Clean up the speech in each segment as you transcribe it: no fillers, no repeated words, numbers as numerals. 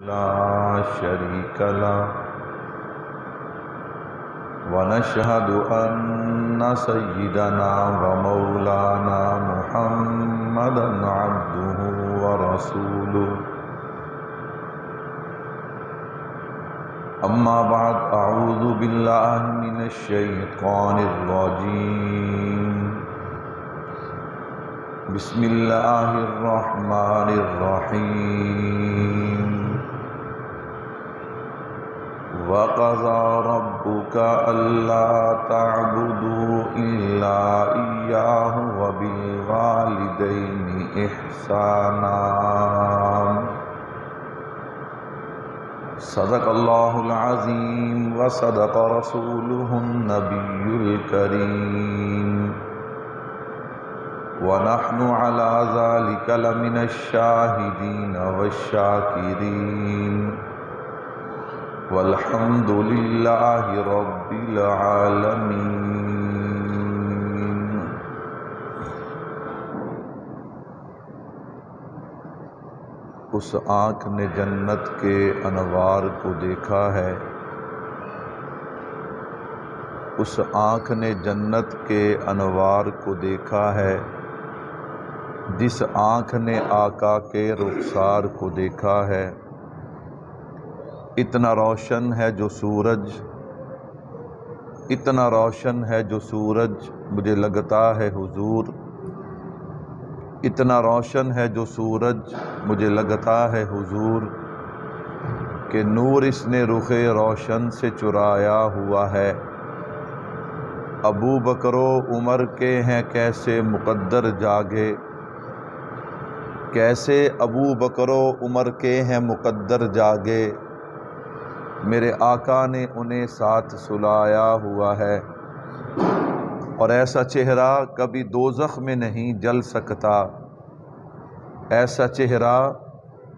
لا شريك له ونشهد أن سيدنا ومولانا محمدا عبده ورسوله أما بعد أعوذ بالله من الشيطان الرجيم بسم الله الرحمن الرحيم وَقَضَى رَبُّكَ أَلَّا تَعْبُدُوا إِلَّا إِيَّاهُ وَبِالْوَالِدَيْنِ إِحْسَانًا صدق الله العظيم وصدق رسوله النبي الكريم ونحن على ذلك لمن الشاهدين والشاكرين والحمد للہ رب العالمین۔ اس آنکھ نے جنت کے انوار کو دیکھا ہے، اس آنکھ نے جنت کے انوار کو دیکھا ہے، جس آنکھ نے آقا کے رخسار کو دیکھا ہے۔ اتنا روشن ہے جو سورج، اتنا روشن ہے جو سورج مجھے لگتا ہے حضور، اتنا روشن ہے جو سورج مجھے لگتا ہے حضور کہ نور اس نے رخ روشن سے چرایا ہوا ہے۔ ابو بکر و عمر کے ہیں کیسے مقدر جاگے، کیسے ابو بکر و عمر کے ہیں مقدر جاگے، میرے آقا نے انہیں ساتھ سلایا ہوا ہے۔ اور ایسا چہرہ کبھی دوزخ میں نہیں جل سکتا، ایسا چہرہ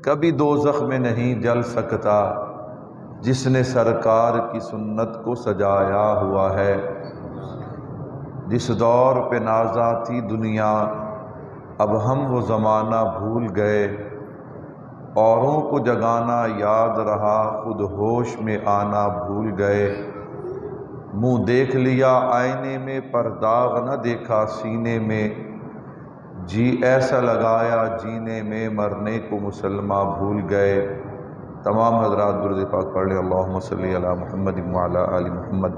کبھی دوزخ میں نہیں جل سکتا جس نے سرکار کی سنت کو سجایا ہوا ہے۔ جس دور پہ نازا تھی دنیا اب ہم وہ زمانہ بھول گئے، اوروں کو جگانا یاد رہا خود ہوش میں آنا بھول گئے۔ منہ دیکھ لیا آئینے میں پر داغ نہ دیکھا سینے میں، جی ایسا لگایا جینے میں مرنے کو مسلمہ بھول گئے۔ تمام حضرات درود پاک پڑھ لیں۔ اللہم صلی علی محمد وعلی آل محمد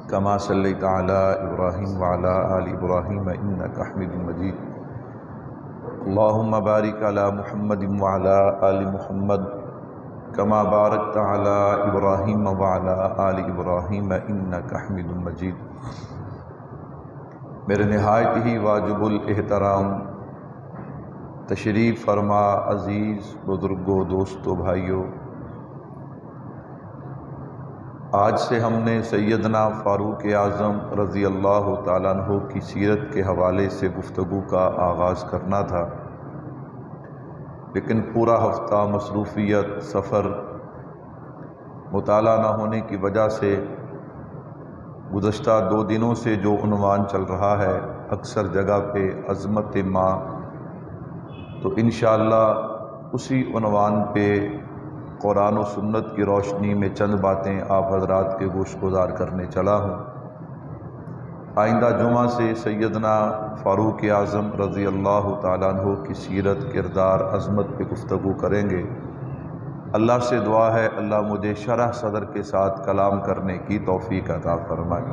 کما صلیت علی ابراہیم وعلی آل ابراہیم انک حمید مجید۔ اللہم بارک علی محمد وعلی آل محمد کما بارکت علی ابراہیم وعلی آل ابراہیم انک حمید مجید۔ میرے نہایت ہی واجب الاحترام تشریف فرما عزیز بزرگوں، دوستوں، بھائیوں، آج سے ہم نے سیدنا فاروق اعظم رضی اللہ تعالیٰ عنہ کی سیرت کے حوالے سے گفتگو کا آغاز کرنا تھا، لیکن پورا ہفتہ مصروفیت، سفر، مطالعہ نہ ہونے کی وجہ سے گزشتہ 2 دنوں سے جو عنوان چل رہا ہے اکثر جگہ پہ عظمت ماں، تو انشاءاللہ اسی عنوان پہ قرآن و سنت کی روشنی میں چند باتیں آپ حضرات کے گوش گزار کرنے چلا ہوں۔ آئندہ جمعہ سے سیدنا فاروق اعظم رضی اللہ تعالیٰ عنہ کی سیرت، کردار، عظمت پہ گفتگو کریں گے۔ اللہ سے دعا ہے اللہ مجھے شرح صدر کے ساتھ کلام کرنے کی توفیق عطا فرمائے۔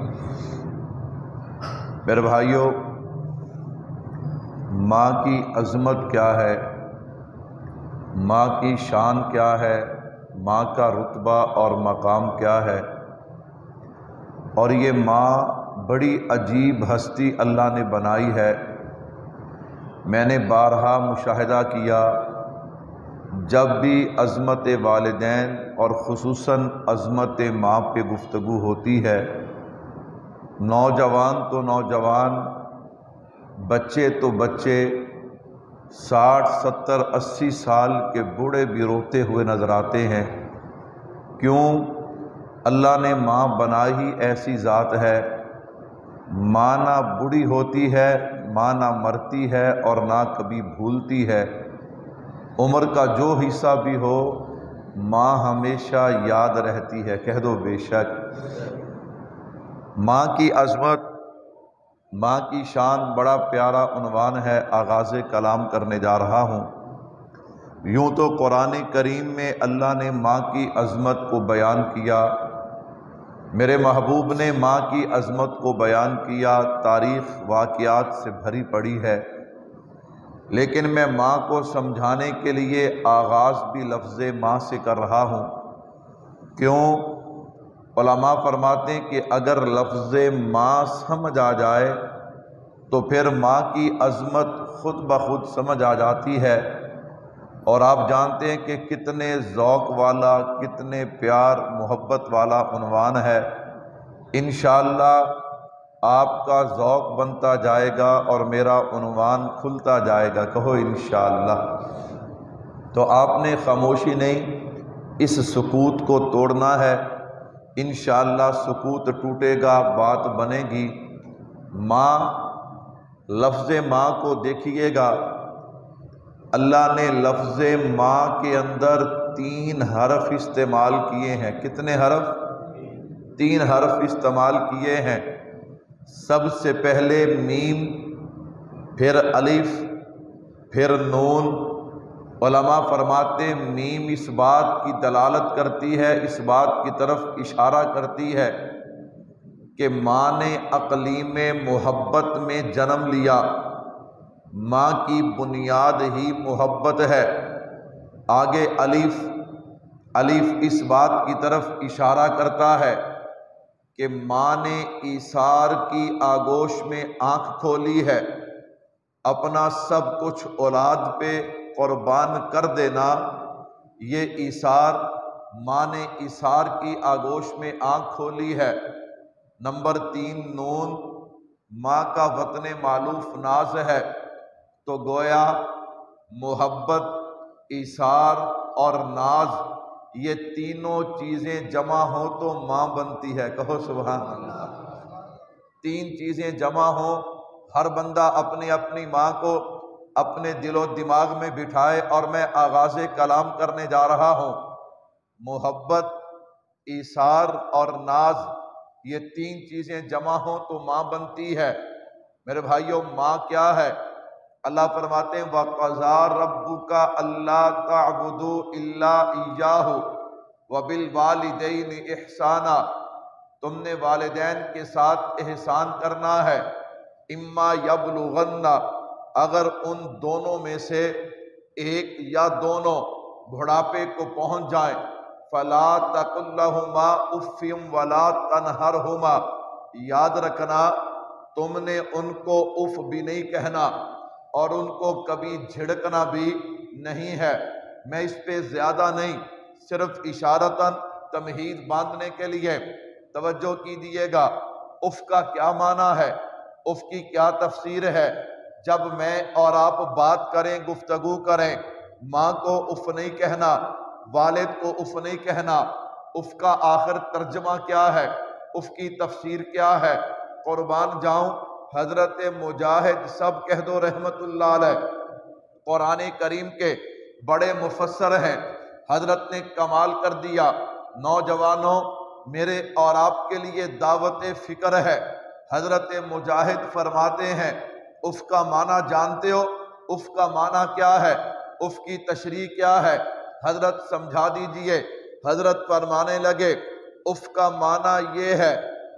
میرے بھائیوں، ماں کی عظمت کیا ہے، ماں کی شان کیا ہے، ماں کا رتبہ اور مقام کیا ہے، اور یہ ماں بڑی عجیب ہستی اللہ نے بنائی ہے۔ میں نے بارہا مشاہدہ کیا، جب بھی عظمت والدین اور خصوصاً عظمت ماں پہ گفتگو ہوتی ہے، نوجوان تو نوجوان، بچے تو بچے، 60 70 80 سال کے بوڑھے بھی روتے ہوئے نظر آتے ہیں۔ کیوں؟ اللہ نے ماں بنائی ہی ایسی ذات ہے، ماں نہ بوڑھی ہوتی ہے، ماں نہ مرتی ہے اور نہ کبھی بھولتی ہے۔ عمر کا جو حصہ بھی ہو ماں ہمیشہ یاد رہتی ہے، کہہ دو بے شک۔ ماں کی عظمت، ماں کی شان بڑا پیارا عنوان ہے، آغاز کلام کرنے جا رہا ہوں۔ یوں تو قرآن کریم میں اللہ نے ماں کی عظمت کو بیان کیا، میرے محبوب نے ماں کی عظمت کو بیان کیا، تاریخ واقعات سے بھری پڑی ہے، لیکن میں ماں کو سمجھانے کے لیے آغاز بھی لفظ ماں سے کر رہا ہوں۔ کیوں؟ علماء فرماتے ہیں کہ اگر لفظ ماں سمجھ آ جائے تو پھر ماں کی عظمت خود بخود سمجھ آ جاتی ہے، اور آپ جانتے ہیں کہ کتنے ذوق والا، کتنے پیار محبت والا عنوان ہے۔ انشاءاللہ آپ کا ذوق بنتا جائے گا اور میرا عنوان کھلتا جائے گا، کہو انشاءاللہ۔ تو آپ نے خاموشی نہیں، اس سکوت کو توڑنا ہے، انشاءاللہ سکوت ٹوٹے گا، بات بنے گی۔ ماں، لفظ ماں کو دیکھیے گا، اللہ نے لفظ ماں کے اندر 3 حرف استعمال کیے ہیں۔ کتنے حرف؟ 3 حرف استعمال کیے ہیں۔ سب سے پہلے میم، پھر الف، پھر نون۔ علماء فرماتے ہیں میم اس بات کی دلالت کرتی ہے، اس بات کی طرف اشارہ کرتی ہے کہ ماں نے اقلیم محبت میں جنم لیا، ماں کی بنیاد ہی محبت ہے۔ آگے الف، الف اس بات کی طرف اشارہ کرتا ہے کہ ماں نے ایثار کی آغوش میں آنکھ کھولی ہے، اپنا سب کچھ اولاد پہ قربان کر دینا، یہ ایثار، ماں نے ایثار کی آغوش میں آنکھ کھولی ہے۔ نمبر 3 نون، ماں کا وطن مالوف ناز ہے، تو گویا محبت، ایثار اور ناز، یہ تینوں چیزیں جمع ہوں تو ماں بنتی ہے، کہو سبحان اللہ۔ 3 چیزیں جمع ہوں، ہر بندہ اپنی اپنی ماں کو اپنے دل و دماغ میں بٹھائے، اور میں آغاز کلام کرنے جا رہا ہوں۔ محبت، ایثار اور ناز، یہ 3 چیزیں جمع ہوں تو ماں بنتی ہے۔ میرے بھائیوں، ماں کیا ہے؟ اللہ فرماتے ہیں وَقَضَىٰ رَبُّكَ أَلَّا تَعْبُدُوا إِلَّا إِيَّاهُ وَبِالْوَالِدَيْنِ إِحْسَانًا، تم نے والدین کے ساتھ احسان کرنا ہے۔ اما یبلغن، اگر ان دونوں میں سے ایک یا دونوں بڑھاپے کو پہنچ جائیں، فلا تقل لهما اف ولا تنہرهما، یاد رکھنا تم نے ان کو اف بھی نہیں کہنا اور ان کو کبھی جھڑکنا بھی نہیں ہے۔ میں اس پہ زیادہ نہیں، صرف اشارتاً تمہید باندھنے کے لیے توجہ کیجیے گا۔ اف کا کیا معنی ہے؟ اف کی کیا تفسیر ہے؟ جب میں اور آپ بات کریں، گفتگو کریں، ماں کو اف نہیں کہنا، والد کو اف نہیں کہنا، اف کا آخر ترجمہ کیا ہے؟ اف کی تفسیر کیا ہے؟ قربان جاؤں، حضرت مجاہد سب کہہ دو رحمت اللہ علیہ، قرآن کریم کے بڑے مفسر ہیں، حضرت نے کمال کر دیا۔ نوجوانوں، میرے اور آپ کے لیے دعوت فکر ہے۔ حضرت مجاہد فرماتے ہیں اف کا معنی جانتے ہو؟ اف کا معنی کیا ہے؟ اف کی تشریح کیا ہے؟ حضرت سمجھا دیجئے۔ حضرت فرمانے لگے اف کا معنی یہ ہے،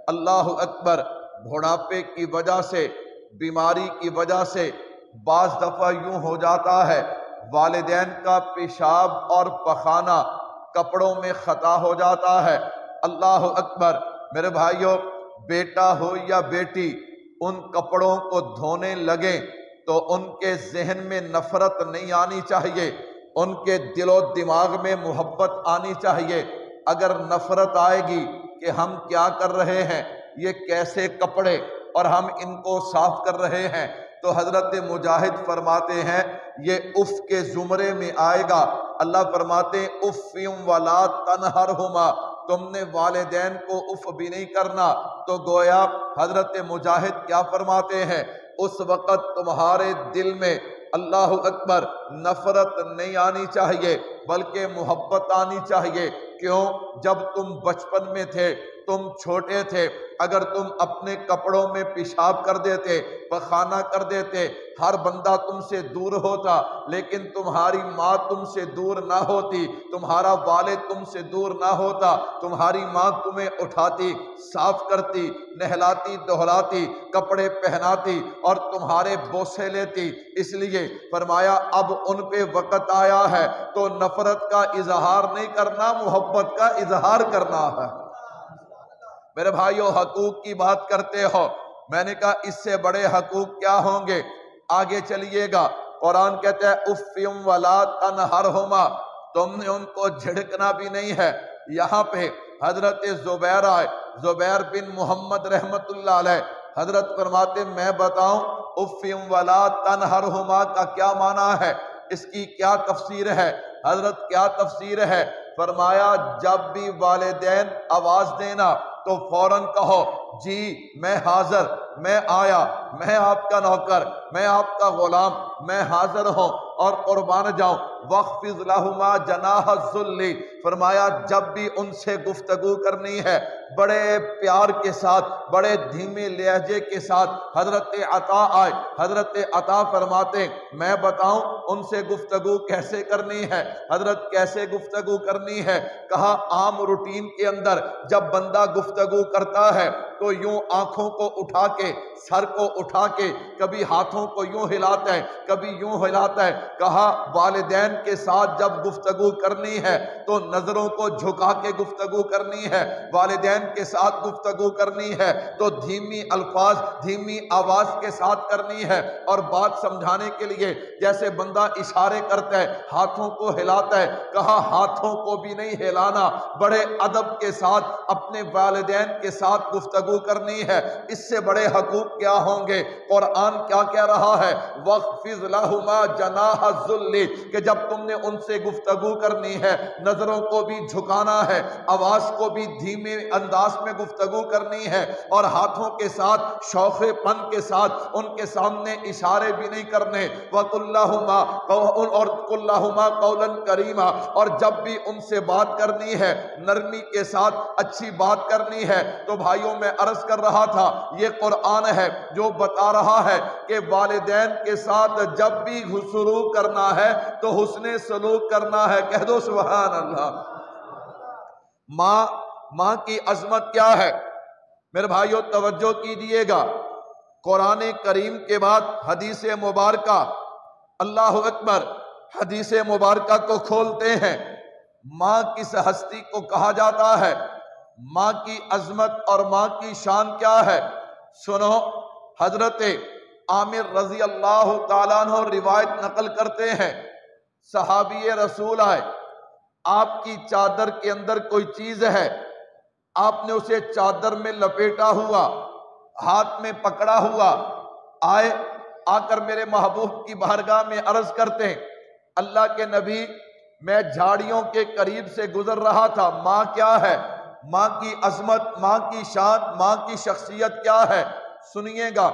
اللہ اکبر، بڑھاپے کی وجہ سے، بیماری کی وجہ سے بعض دفعہ یوں ہو جاتا ہے والدین کا پیشاب اور پخانہ کپڑوں میں خطا ہو جاتا ہے۔ اللہ اکبر، میرے بھائیوں، بیٹا ہو یا بیٹی، ان کپڑوں کو دھونے لگیں تو ان کے ذہن میں نفرت نہیں آنی چاہیے، ان کے دل و دماغ میں محبت آنی چاہیے۔ اگر نفرت آئے گی کہ ہم کیا کر رہے ہیں، یہ کیسے کپڑے، اور ہم ان کو صاف کر رہے ہیں، تو حضرت مجاہد فرماتے ہیں یہ اف کے زمرے میں آئے گا۔ اللہ فرماتے ہیں اف ولا تنہرہما، تم نے والدین کو اف بھی نہیں کرنا۔ تو گویا حضرت مجاہد کیا فرماتے ہیں؟ اس وقت تمہارے دل میں اللہ اکبر، نفرت نہیں آنی چاہیے بلکہ محبت آنی چاہیے۔ کیوں؟ جب تم بچپن میں تھے، تم چھوٹے تھے، اگر تم اپنے کپڑوں میں پیشاب کر دیتے، پخانہ کر دیتے، ہر بندہ تم سے دور ہوتا، لیکن تمہاری ماں تم سے دور نہ ہوتی، تمہارا والد تم سے دور نہ ہوتا، تمہاری ماں تمہیں اٹھاتی، صاف کرتی، نہلاتی دہلاتی، کپڑے پہناتی اور تمہارے بوسے لیتی۔ اس لیے فرمایا اب ان پہ وقت آیا ہے تو نفرت کا اظہار نہیں کرنا، محبت کا اظہار کرنا ہے۔ میرے بھائیو، حقوق کی بات کرتے ہو، میں نے کہا اس سے بڑے حقوق کیا ہوں گے؟ آگے چلیے گا، قرآن کہتا ہے اف ولا تنہرہما، تم نے ان کو جھڑکنا بھی نہیں ہے۔ یہاں پہ حضرت زبیر آئے، زبیر بن محمد رحمت اللہ علیہ، حضرت فرماتے میں بتاؤں اف ولا تنہرہما کا کیا معنی ہے، اس کی کیا تفسیر ہے؟ حضرت کیا تفسیر ہے؟ فرمایا جب بھی والدین آواز دینا تو فوراً کہو جی میں حاضر، میں آیا، میں آپ کا نوکر، میں آپ کا غلام، میں حاضر ہوں اور قربان جاؤں۔ وَخْفِضْ لَهُمَا جَنَاحَ الذُّلِّ، فرمایا جب بھی ان سے گفتگو کرنی ہے بڑے پیار کے ساتھ، بڑے دھیمے لہجے کے ساتھ۔ حضرت عطا آئے، حضرت عطا فرماتے میں بتاؤں ان سے گفتگو کیسے کرنی ہے؟ حضرت کیسے گفتگو کرنی ہے؟ کہا عام روٹین کے اندر جب بندہ گفتگو کرتا ہے تو یوں آنکھوں کو اٹھا کے، سر کو اٹھا کے، کبھی ہاتھوں کو یوں ہلاتا ہے، کبھی یوں ہلاتا ہے۔ کہا والدین کے ساتھ جب گفتگو کرنی ہے تو نظروں کو جھکا کے گفتگو کرنی ہے، والدین کے ساتھ گفتگو کرنی ہے تو دھیمی الفاظ، دھیمی آواز کے ساتھ کرنی ہے، اور بات سمجھانے کے لیے جیسے بندہ اشارے کرتا ہے، ہاتھوں کو ہلاتا ہے، کہا ہاتھوں کو بھی نہیں ہلانا، بڑے ادب کے ساتھ اپنے والدین کے ساتھ گفتگو کرنی ہے۔ اس سے بڑے حقوق کیا ہوں گے؟ قرآن کیا کہہ رہا ہے؟ وَخْفِضْ لَهُمَا جَنَاحَ الذُّلِّ، کہ جب تم نے ان سے گفتگو کرنی ہے نظروں کو بھی جھکانا ہے، آواز کو بھی دھیمے انداز میں گفتگو کرنی ہے، اور ہاتھوں کے ساتھ شوخ پن کے ساتھ ان کے سامنے اشارے بھی نہیں کرنے۔ وَقُلْ لَهُمَا، اور قُلْ لَهُمَا قَوْلًا كَرِيمًا، اور جب بھی ان سے بات کرنی ہے نرمی کے ساتھ، اچھی بات کرنی ہے۔ تو بھائیوں میں عرض کر رہا تھا یہ قرآن ہے جو بتا رہا ہے کہ والدین کے ساتھ جب بھی سلوک کرنا ہے تو حسن سلوک کرنا ہے۔ کہہ دو سبحان اللہ۔ ماں کی عظمت کیا ہے؟ میرے بھائیوں توجہ کیجیے گا، قرآن کریم کے بعد حدیث مبارکہ، اللہ اکبر، حدیث مبارکہ کو کھولتے ہیں۔ ماں کس ہستی کو کہا جاتا ہے؟ ماں کی عظمت اور ماں کی شان کیا ہے؟ سنو، حضرت عامر رضی اللہ تعالیٰ عنہ روایت نقل کرتے ہیں، صحابی رسول آئے، آپ کی چادر کے اندر کوئی چیز ہے، آپ نے اسے چادر میں لپیٹا ہوا، ہاتھ میں پکڑا ہوا، آئے، آ کر میرے محبوب کی بارگاہ میں عرض کرتے ہیں اللہ کے نبی میں جھاڑیوں کے قریب سے گزر رہا تھا، ماں کیا ہے؟ ماں کی عظمت، ماں کی شان، ماں کی شخصیت کیا ہے؟ سنیے گا،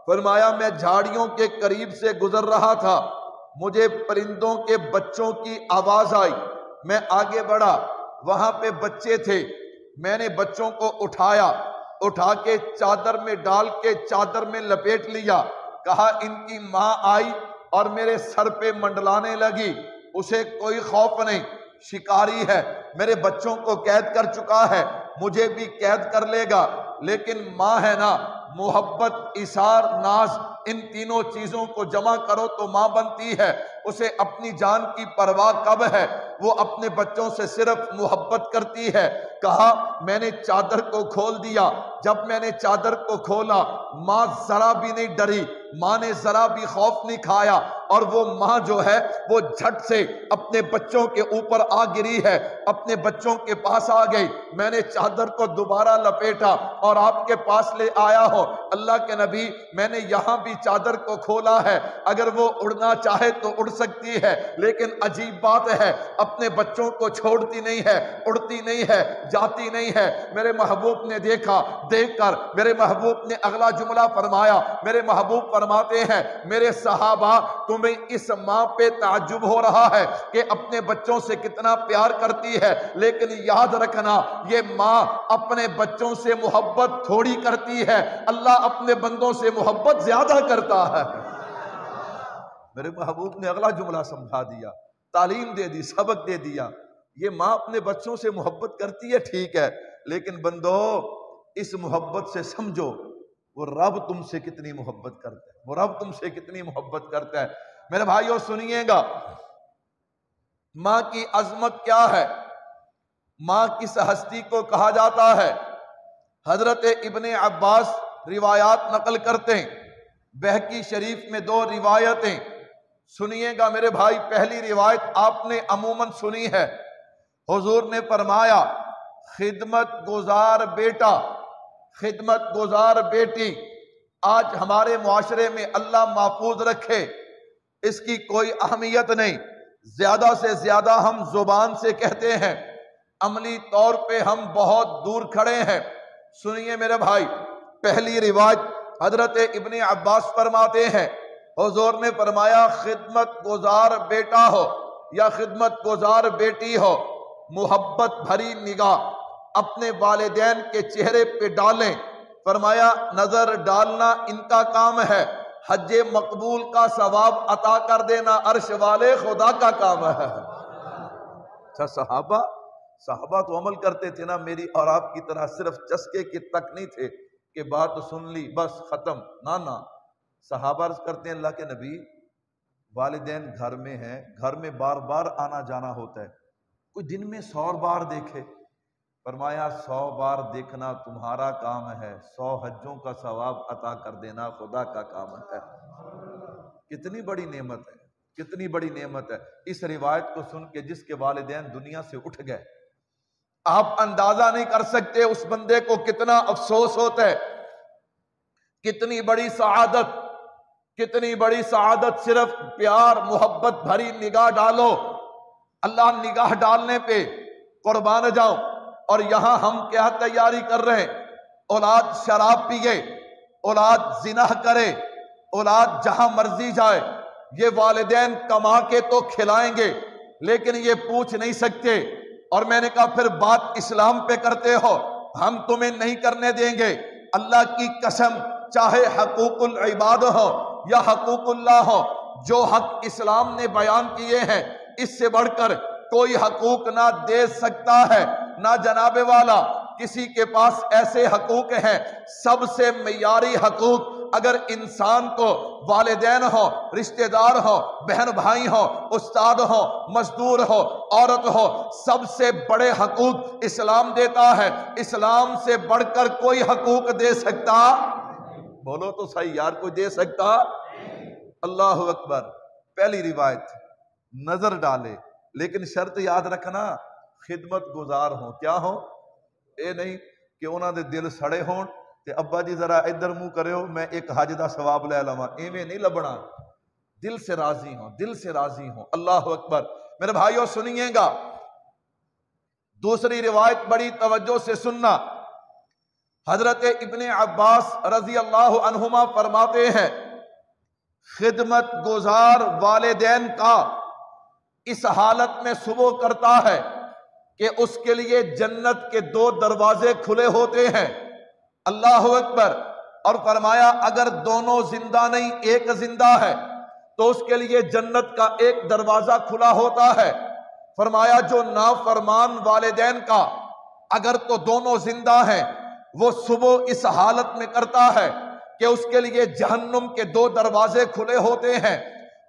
فرمایا میں جھاڑیوں کے قریب سے گزر رہا تھا، مجھے پرندوں کے بچوں کی آواز آئی، میں آگے بڑھا، وہاں پہ بچے تھے، میں نے بچوں کو اٹھایا، اٹھا کے چادر میں ڈال کے چادر میں لپیٹ لیا، کہا ان کی ماں آئی اور میرے سر پہ منڈلانے لگی، اسے کوئی خوف نہیں، شکاری ہے، میرے بچوں کو قید کر چکا ہے، مجھے بھی قید کر لے گا، لیکن ماں ہے نا، محبت، اثار، ناز، ان تینوں چیزوں کو جمع کرو تو ماں بنتی ہے۔ اسے اپنی جان کی پرواہ کب ہے؟ وہ اپنے بچوں سے صرف محبت کرتی ہے۔ کہا میں نے چادر کو کھول دیا، جب میں نے چادر کو کھولا ماں ذرا بھی نہیں ڈری، ماں نے ذرا بھی خوف نہیں کھایا، اور وہ ماں جو ہے وہ جھٹ سے اپنے بچوں کے اوپر آ گری ہے، اپنے بچوں کے پاس آ گئی، میں نے چادر کو دوبارہ لپیٹا اور آپ کے پاس لے آیا ہوں، اللہ کے نبی میں نے یہاں بھی چادر کو کھولا ہے، اگر وہ اڑنا چاہے تو اڑ سکتی ہے، لیکن عجیب بات ہے اپنے بچوں کو چھوڑتی نہیں ہے، اڑتی نہیں ہے، جاتی نہیں ہے۔ میرے محبوب نے دیکھا، دیکھ کر میرے محبوب نے اگلا جملہ فرمایا، میرے محبوب فرماتے ہیں میرے صحابہ تمہیں اس ماں پہ تعجب ہو رہا ہے کہ اپنے بچوں سے کتنا پیار کرتی ہے، لیکن یاد رکھنا یہ ماں اپنے بچوں سے محبت تھوڑی کرتی ہے، اللہ اپنے بندوں سے محبت زیادہ کرتا ہے۔ میرے محبوب نے اگلا جملہ سمجھا دیا، تعلیم دے دی، سبق دے دیا۔ یہ ماں اپنے بچوں سے محبت کرتی ہے ٹھیک ہے، لیکن بندو اس محبت سے سمجھو وہ رب تم سے کتنی محبت کرتا ہے، وہ رب تم سے کتنی محبت کرتا ہے۔ میرے بھائیوں سنیے گا، ماں کی عظمت کیا ہے؟ ماں کس ہستی کو کہا جاتا ہے؟ حضرت ابن عباس روایات نقل کرتے ہیں، بہقی شریف میں 2 روایتیں سنیے گا میرے بھائی۔ پہلی روایت آپ نے عموماً سنی ہے، حضور نے فرمایا خدمت گزار بیٹا، خدمت گزار بیٹی، آج ہمارے معاشرے میں اللہ محفوظ رکھے اس کی کوئی اہمیت نہیں، زیادہ سے زیادہ ہم زبان سے کہتے ہیں، عملی طور پہ ہم بہت دور کھڑے ہیں۔ سنیے میرے بھائی، پہلی روایت حضرت ابن عباس فرماتے ہیں حضور نے فرمایا خدمت گزار بیٹا ہو یا خدمت گزار بیٹی ہو، محبت بھری نگاہ اپنے والدین کے چہرے پہ ڈالیں۔ فرمایا نظر ڈالنا ان کا کام ہے، حج مقبول کا ثواب عطا کر دینا عرش والے خدا کا کام ہے۔ اچھا صحابہ تو عمل کرتے تھے نا، میری اور آپ کی طرح صرف چسکے کی تک نہیں تھے کہ بات سن لی بس ختم، نہ صحابہ عرض کرتے ہیں اللہ کے نبی والدین گھر میں ہیں، گھر میں بار بار آنا جانا ہوتا ہے، کوئی دن میں 100 بار دیکھے؟ فرمایا 100 بار دیکھنا تمہارا کام ہے، 100 حجوں کا ثواب عطا کر دینا خدا کا کام ہے۔ کتنی بڑی نعمت ہے، کتنی بڑی نعمت ہے۔ اس روایت کو سن کے جس کے والدین دنیا سے اٹھ گئے، آپ اندازہ نہیں کر سکتے اس بندے کو کتنا افسوس ہوتا ہے۔ کتنی بڑی سعادت، کتنی بڑی سعادت، صرف پیار محبت بھری نگاہ ڈالو۔ اللہ نگاہ ڈالنے پہ قربان جاؤ، اور یہاں ہم کیا تیاری کر رہے ہیں؟ اولاد شراب پیے، اولاد زنا کرے، اولاد جہاں مرضی جائے، یہ والدین کما کے تو کھلائیں گے لیکن یہ پوچھ نہیں سکتے۔ اور میں نے کہا پھر بات اسلام پہ کرتے ہو، ہم تمہیں نہیں کرنے دیں گے۔ اللہ کی قسم، چاہے حقوق العباد ہو یا حقوق اللہ ہو، جو حق اسلام نے بیان کیے ہیں اس سے بڑھ کر کوئی حقوق نہ دے سکتا ہے، نہ جناب والا کسی کے پاس ایسے حقوق ہیں۔ سب سے معیاری حقوق اگر انسان کو والدین ہو، رشتہ دار ہو، بہن بھائی ہو، استاد ہو، مزدور ہو، عورت ہو، سب سے بڑے حقوق اسلام دیتا ہے۔ اسلام سے بڑھ کر کوئی حقوق دے سکتا؟ بولو تو صحیح یار، کوئی دے سکتا؟ اللہ اکبر۔ پہلی روایت نظر ڈالے، لیکن شرط یاد رکھنا خدمت گزار ہوں۔ کیا ہوں؟ اے نہیں کہ انہاں دے دل سڑے ہون تے ابا جی ذرا ادھر منہ کرے ہو میں ایک حج دا ثواب لے لواں، ایویں نہیں لبنا۔ دل سے راضی ہوں، دل سے راضی ہوں۔ اللہ اکبر۔ میرے بھائیوں سنیے گا، دوسری روایت بڑی توجہ سے سننا۔ حضرت ابن عباس رضی اللہ عنہما فرماتے ہیں خدمت گزار والدین کا اس حالت میں صبح کرتا ہے کہ اس کے لیے جنت کے 2 دروازے کھلے ہوتے ہیں۔ اللہ اکبر۔ اور فرمایا اگر دونوں زندہ نہیں، ایک زندہ ہے تو اس کے لیے جنت کا ایک دروازہ کھلا ہوتا ہے۔ فرمایا جو نافرمان والدین کا اگر تو دونوں زندہ ہیں، وہ صبح اس حالت میں کرتا ہے کہ اس کے لیے جہنم کے 2 دروازے کھلے ہوتے ہیں،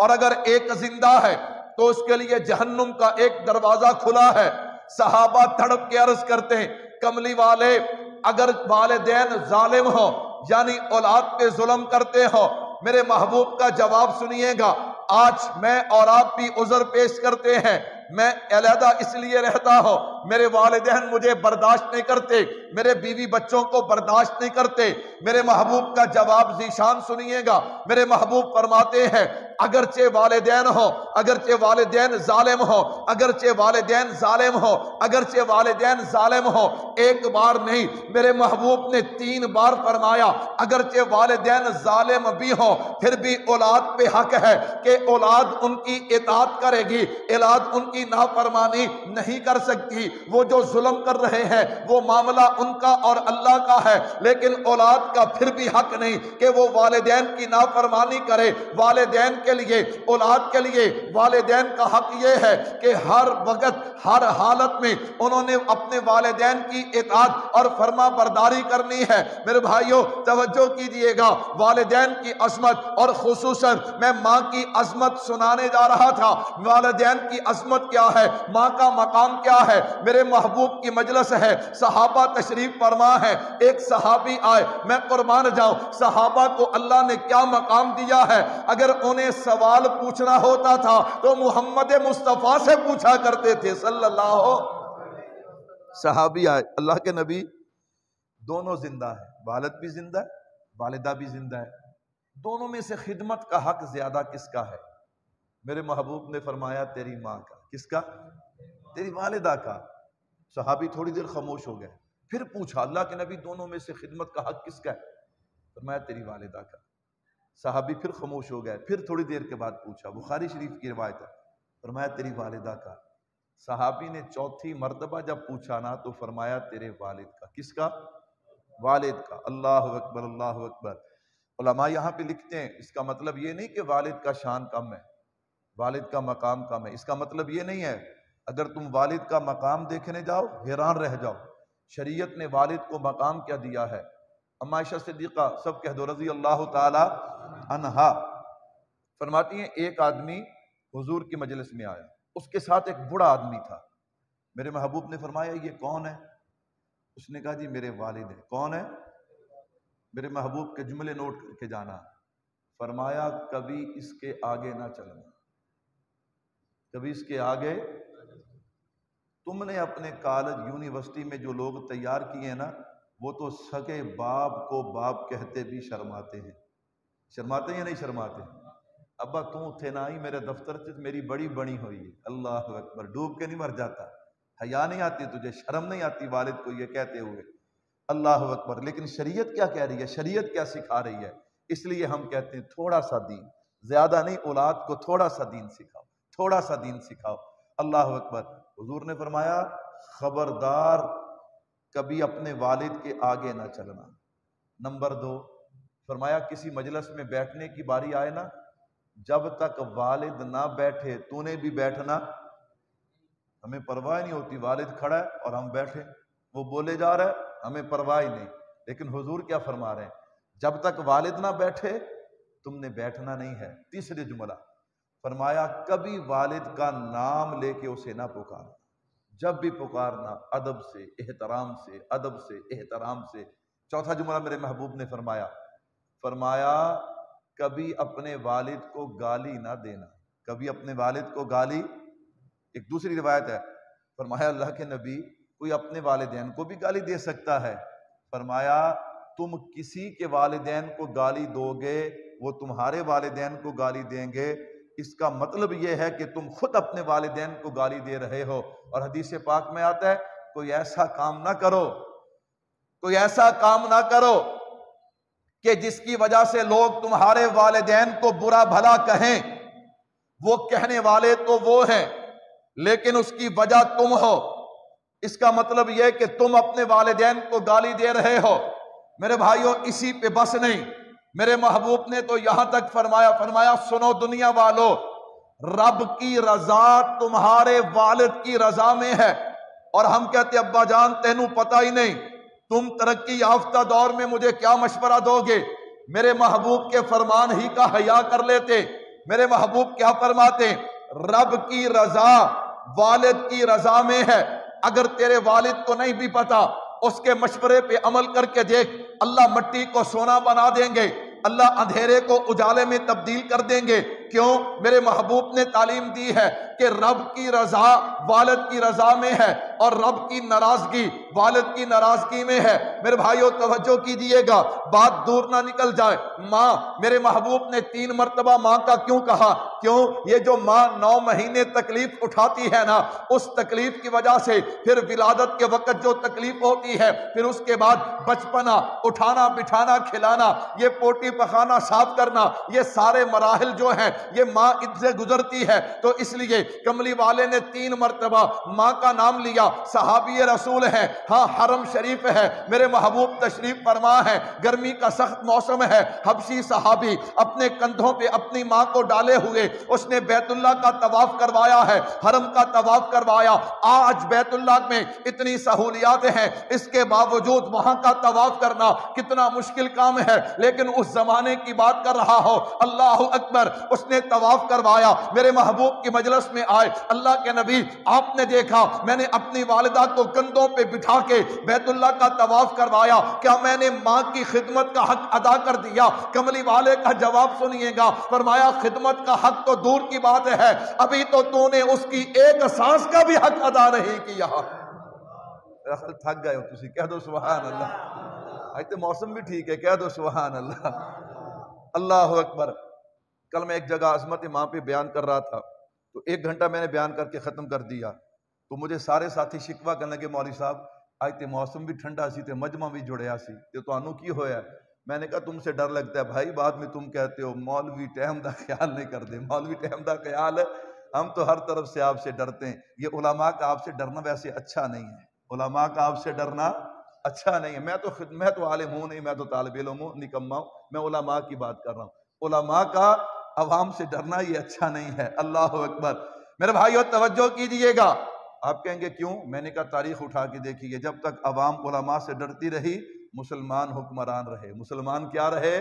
اور اگر ایک زندہ ہے تو اس کے لیے جہنم کا ایک دروازہ کھلا ہے۔ صحابہ تڑپ کے عرض کرتے ہیں کملی والے اگر والدین ظالم ہو یعنی اولاد پہ ظلم کرتے ہو، میرے محبوب کا جواب سنیے گا۔ آج میں اور آپ بھی عذر پیش کرتے ہیں، میں علیحدہ اس لیے رہتا ہوں میرے والدین مجھے برداشت نہیں کرتے، میرے بیوی بچوں کو برداشت نہیں کرتے۔ میرے محبوب کا جواب ذیشان سنیے گا، میرے محبوب فرماتے ہیں اگرچہ والدین ہو، اگرچہ والدین ظالم ہو، اگرچہ والدین ظالم ہو، اگرچہ والدین ظالم ہو، ایک بار نہیں، میرے محبوب نے 3 بار فرمایا اگرچہ والدین ظالم بھی ہو پھر بھی اولاد پہ حق ہے کہ اولاد ان کی اطاعت کرے گی، اولاد ان کی نافرمانی نہیں کر سکتی۔ وہ جو ظلم کر رہے ہیں وہ معاملہ ان کا اور اللہ کا ہے، لیکن اولاد کا پھر بھی حق نہیں کہ وہ والدین کی نافرمانی کرے۔ والدین کے لیے، اولاد کے لیے والدین کا حق یہ ہے کہ ہر وقت ہر حالت میں انہوں نے اپنے والدین کی اطاعت اور فرما برداری کرنی ہے۔ میرے بھائیوں توجہ کیجئے گا، والدین کی عظمت اور خصوصاً میں ماں کی عظمت سنانے جا رہا تھا۔ والدین کی عظمت کیا ہے، ماں کا مقام کیا ہے؟ میرے محبوب کی مجلس ہے، صحابہ تشریف فرما ہے، ایک صحابی آئے، میں قربان جاؤں صحابہ کو اللہ نے کیا مقام دیا ہے۔ اگر انہیں سوال پوچھنا ہوتا تھا تو محمد مصطفیٰ سے پوچھا کرتے تھے صلی اللہ۔ صحابی آئے، اللہ کے نبی دونوں زندہ ہیں، والد بھی زندہ ہے، والدہ بھی زندہ ہے، دونوں میں سے خدمت کا حق زیادہ کس کا ہے؟ میرے محبوب نے فرمایا تیری ماں کا۔ کس کا؟ تیری والدہ کا۔ صحابی تھوڑی دیر خاموش ہو گئے، پھر پوچھا اللہ کے نبی دونوں میں سے خدمت کا حق کس کا ہے؟ فرمایا تیری والدہ کا۔ صحابی پھر خاموش ہو گئے، پھر تھوڑی دیر کے بعد پوچھا، بخاری شریف کی روایت ہے، فرمایا تیری والدہ کا۔ صحابی نے چوتھی مرتبہ جب پوچھا نا تو فرمایا تیرے والد کا۔ کس کا؟ والد کا۔ اللہ اکبر، اللہ اکبر۔ علماء یہاں پہ لکھتے ہیں اس کا مطلب یہ نہیں کہ والد کا شان کم ہے، والد کا مقام کم ہے، اس کا مطلب یہ نہیں ہے اگر تم والد کا مقام دیکھنے جاؤ حیران رہ جاؤ۔ شریعت نے والد کو مقام کیا دیا ہے؟ اما عائشہ صدیقہ سب کہہ دو رضی اللہ تعالی عنہا فرماتی ہیں ایک آدمی حضور کی مجلس میں آیا، اس کے ساتھ ایک بوڑھا آدمی تھا۔ میرے محبوب نے فرمایا یہ کون ہے؟ اس نے کہا جی میرے والد ہیں۔ کون ہے؟ میرے محبوب کے جملے نوٹ کر کے جانا۔ فرمایا کبھی اس کے آگے نہ چلنا، کبھی اس کے آگے۔ تم نے اپنے کالج یونیورسٹی میں جو لوگ تیار کیے ہیں نا، وہ تو سگے باپ کو باپ کہتے بھی شرماتے ہیں۔ شرماتے ہیں یا نہیں شرماتے؟ ابا تو تھے نہ ہی میرے دفتر سے میری بڑی بنی ہوئی ہے۔ اللہ اکبر، ڈوب کے نہیں مر جاتا؟ حیا نہیں آتی تجھے؟ شرم نہیں آتی والد کو یہ کہتے ہوئے؟ اللہ اکبر۔ لیکن شریعت کیا کہہ رہی ہے؟ شریعت کیا سکھا رہی ہے؟ اس لیے ہم کہتے ہیں تھوڑا سا دین، زیادہ نہیں، اولاد کو تھوڑا سا دین سکھاؤ، تھوڑا سا دین سکھاؤ۔ اللہ اکبر۔ حضور نے فرمایا خبردار کبھی اپنے والد کے آگے نہ چلنا۔ نمبر 2 فرمایا کسی مجلس میں بیٹھنے کی باری آئے نا، جب تک والد نہ بیٹھے تو نے بھی بیٹھنا۔ ہمیں پرواہ نہیں ہوتی، والد کھڑا ہے اور ہم بیٹھے، وہ بولے جا رہا ہے ہمیں پرواہ ہی نہیں، لیکن حضور کیا فرما رہے ہیں؟ جب تک والد نہ بیٹھے تم نے بیٹھنا نہیں ہے۔ تیسرے جملہ فرمایا کبھی والد کا نام لے کے اسے نہ پکارنا، جب بھی پکارنا ادب سے، احترام سے، ادب سے، احترام سے۔ چوتھا جملہ میرے محبوب نے فرمایا کبھی اپنے والد کو گالی نہ دینا، کبھی اپنے والد کو گالی۔ ایک دوسری روایت ہے، فرمایا اللہ کے نبی کوئی اپنے والدین کو بھی گالی دے سکتا ہے؟ فرمایا تم کسی کے والدین کو گالی دو گے وہ تمہارے والدین کو گالی دیں گے، اس کا مطلب یہ ہے کہ تم خود اپنے والدین کو گالی دے رہے ہو۔ اور حدیث پاک میں آتا ہے کوئی ایسا کام نہ کرو، کوئی ایسا کام نہ کرو کہ جس کی وجہ سے لوگ تمہارے والدین کو برا بھلا کہیں۔ وہ کہنے والے تو وہ ہیں لیکن اس کی وجہ تم ہو۔ اس کا مطلب یہ کہ تم اپنے والدین کو گالی دے رہے ہو۔ میرے بھائیوں اسی پہ بس نہیں، میرے محبوب نے تو یہاں تک فرمایا سنو دنیا والو، رب کی رضا تمہارے والد کی رضا میں ہے۔ اور ہم کہتے ابا جان تینوں پتہ ہی نہیں، تم ترقی یافتہ دور میں مجھے کیا مشورہ دو گے؟ میرے محبوب کے فرمان ہی کا حیا کر لیتے۔ میرے محبوب کیا فرماتے؟ رب کی رضا والد کی رضا میں ہے۔ اگر تیرے والد کو نہیں بھی پتا، اس کے مشورے پہ عمل کر کے دیکھ، اللہ مٹی کو سونا بنا دیں گے، اللہ اندھیرے کو اجالے میں تبدیل کر دیں گے، کیوں؟ میرے محبوب نے تعلیم دی ہے کہ رب کی رضا والد کی رضا میں ہے اور رب کی ناراضگی والد کی ناراضگی میں ہے۔ میرے بھائیو توجہ کیجیے گا، بات دور نہ نکل جائے۔ ماں، میرے محبوب نے 3 مرتبہ ماں کا کیوں کہا؟ کیوں؟ یہ جو ماں 9 مہینے تکلیف اٹھاتی ہے نا، اس تکلیف کی وجہ سے پھر ولادت کے وقت جو تکلیف ہوتی ہے، پھر اس کے بعد بچپنا، اٹھانا بٹھانا کھلانا، یہ پوٹی پخانا صاف کرنا، یہ سارے مراحل جو ہیں یہ ماں ان سے گزرتی ہے۔ تو اس لیے کملی والے نے 3 مرتبہ ماں کا نام لیا۔ صحابی رسول ہے، ہاں حرم شریف ہے، میرے محبوب تشریف فرما ہے، گرمی کا سخت موسم ہے، حبشی صحابی اپنے کندھوں پہ اپنی ماں کو ڈالے ہوئے اس نے بیت اللہ کا طواف کروایا ہے، حرم کا طواف کروایا۔ آج بیت اللہ میں اتنی سہولیات ہیں، اس کے باوجود وہاں کا طواف کرنا کتنا مشکل کام ہے، لیکن اس زمانے کی بات کر رہا ہو، اللہ اکبر، اس نے طواف کروایا۔ میرے محبوب کی مجلس میں آئے، اللہ کے نبی آپ نے دیکھا میں نے اپنی والدہ کو کندھوں پہ بٹھا کے بیت اللہ کا طواف کروایا، کیا میں نے ماں کی خدمت کا حق ادا کر دیا؟ کملی والے کا جواب سنیے گا، فرمایا خدمت کا حق تو دور کی بات ہے، ابھی تو نے اس کی ایک سانس کا بھی حق ادا نہیں کیا۔ تھک گئے ہو تسی، کہہ دو سبحان اللہ۔ آج تو موسم بھی ٹھیک ہے، کہہ دو سبحان اللہ۔ اللہ اکبر۔ کل میں ایک جگہ عظمت ماں پہ بیان کر رہا تھا، تو 1 گھنٹہ میں نے بیان کر کے ختم کر دیا، تو مجھے سارے ساتھی شکوہ کرنے لگے، مولوی صاحب آج تے موسم بھی ٹھنڈا سی تے مجمع بھی جڑیا سی تے تو انو کی ہویا ہے؟ میں نے کہا تم سے ڈر لگتا ہے بھائی، بعد میں تم کہتے ہو مولوی ٹائم دا خیال نہیں کر دے، مولوی ٹائم دا خیال ہے، ہم تو ہر طرف سے آپ سے ڈرتے ہیں۔ یہ علماء کا آپ سے ڈرنا ویسے اچھا نہیں ہے، علماء کا آپ سے ڈرنا اچھا نہیں ہے۔ میں تو عالم ہوں نہیں، میں تو طالب علم ہوں، نکما ہوں، میں علماء کی بات کر رہا ہوں۔ علماء کا عوام سے ڈرنا یہ اچھا نہیں ہے۔ اللہ اکبر۔ میرے بھائیو توجہ کیجئے گا۔ آپ کہیں گے کیوں؟ میں نے کہا تاریخ اٹھا کے دیکھیے، جب تک عوام علماء سے ڈرتی رہی مسلمان حکمران رہے، مسلمان کیا رہے؟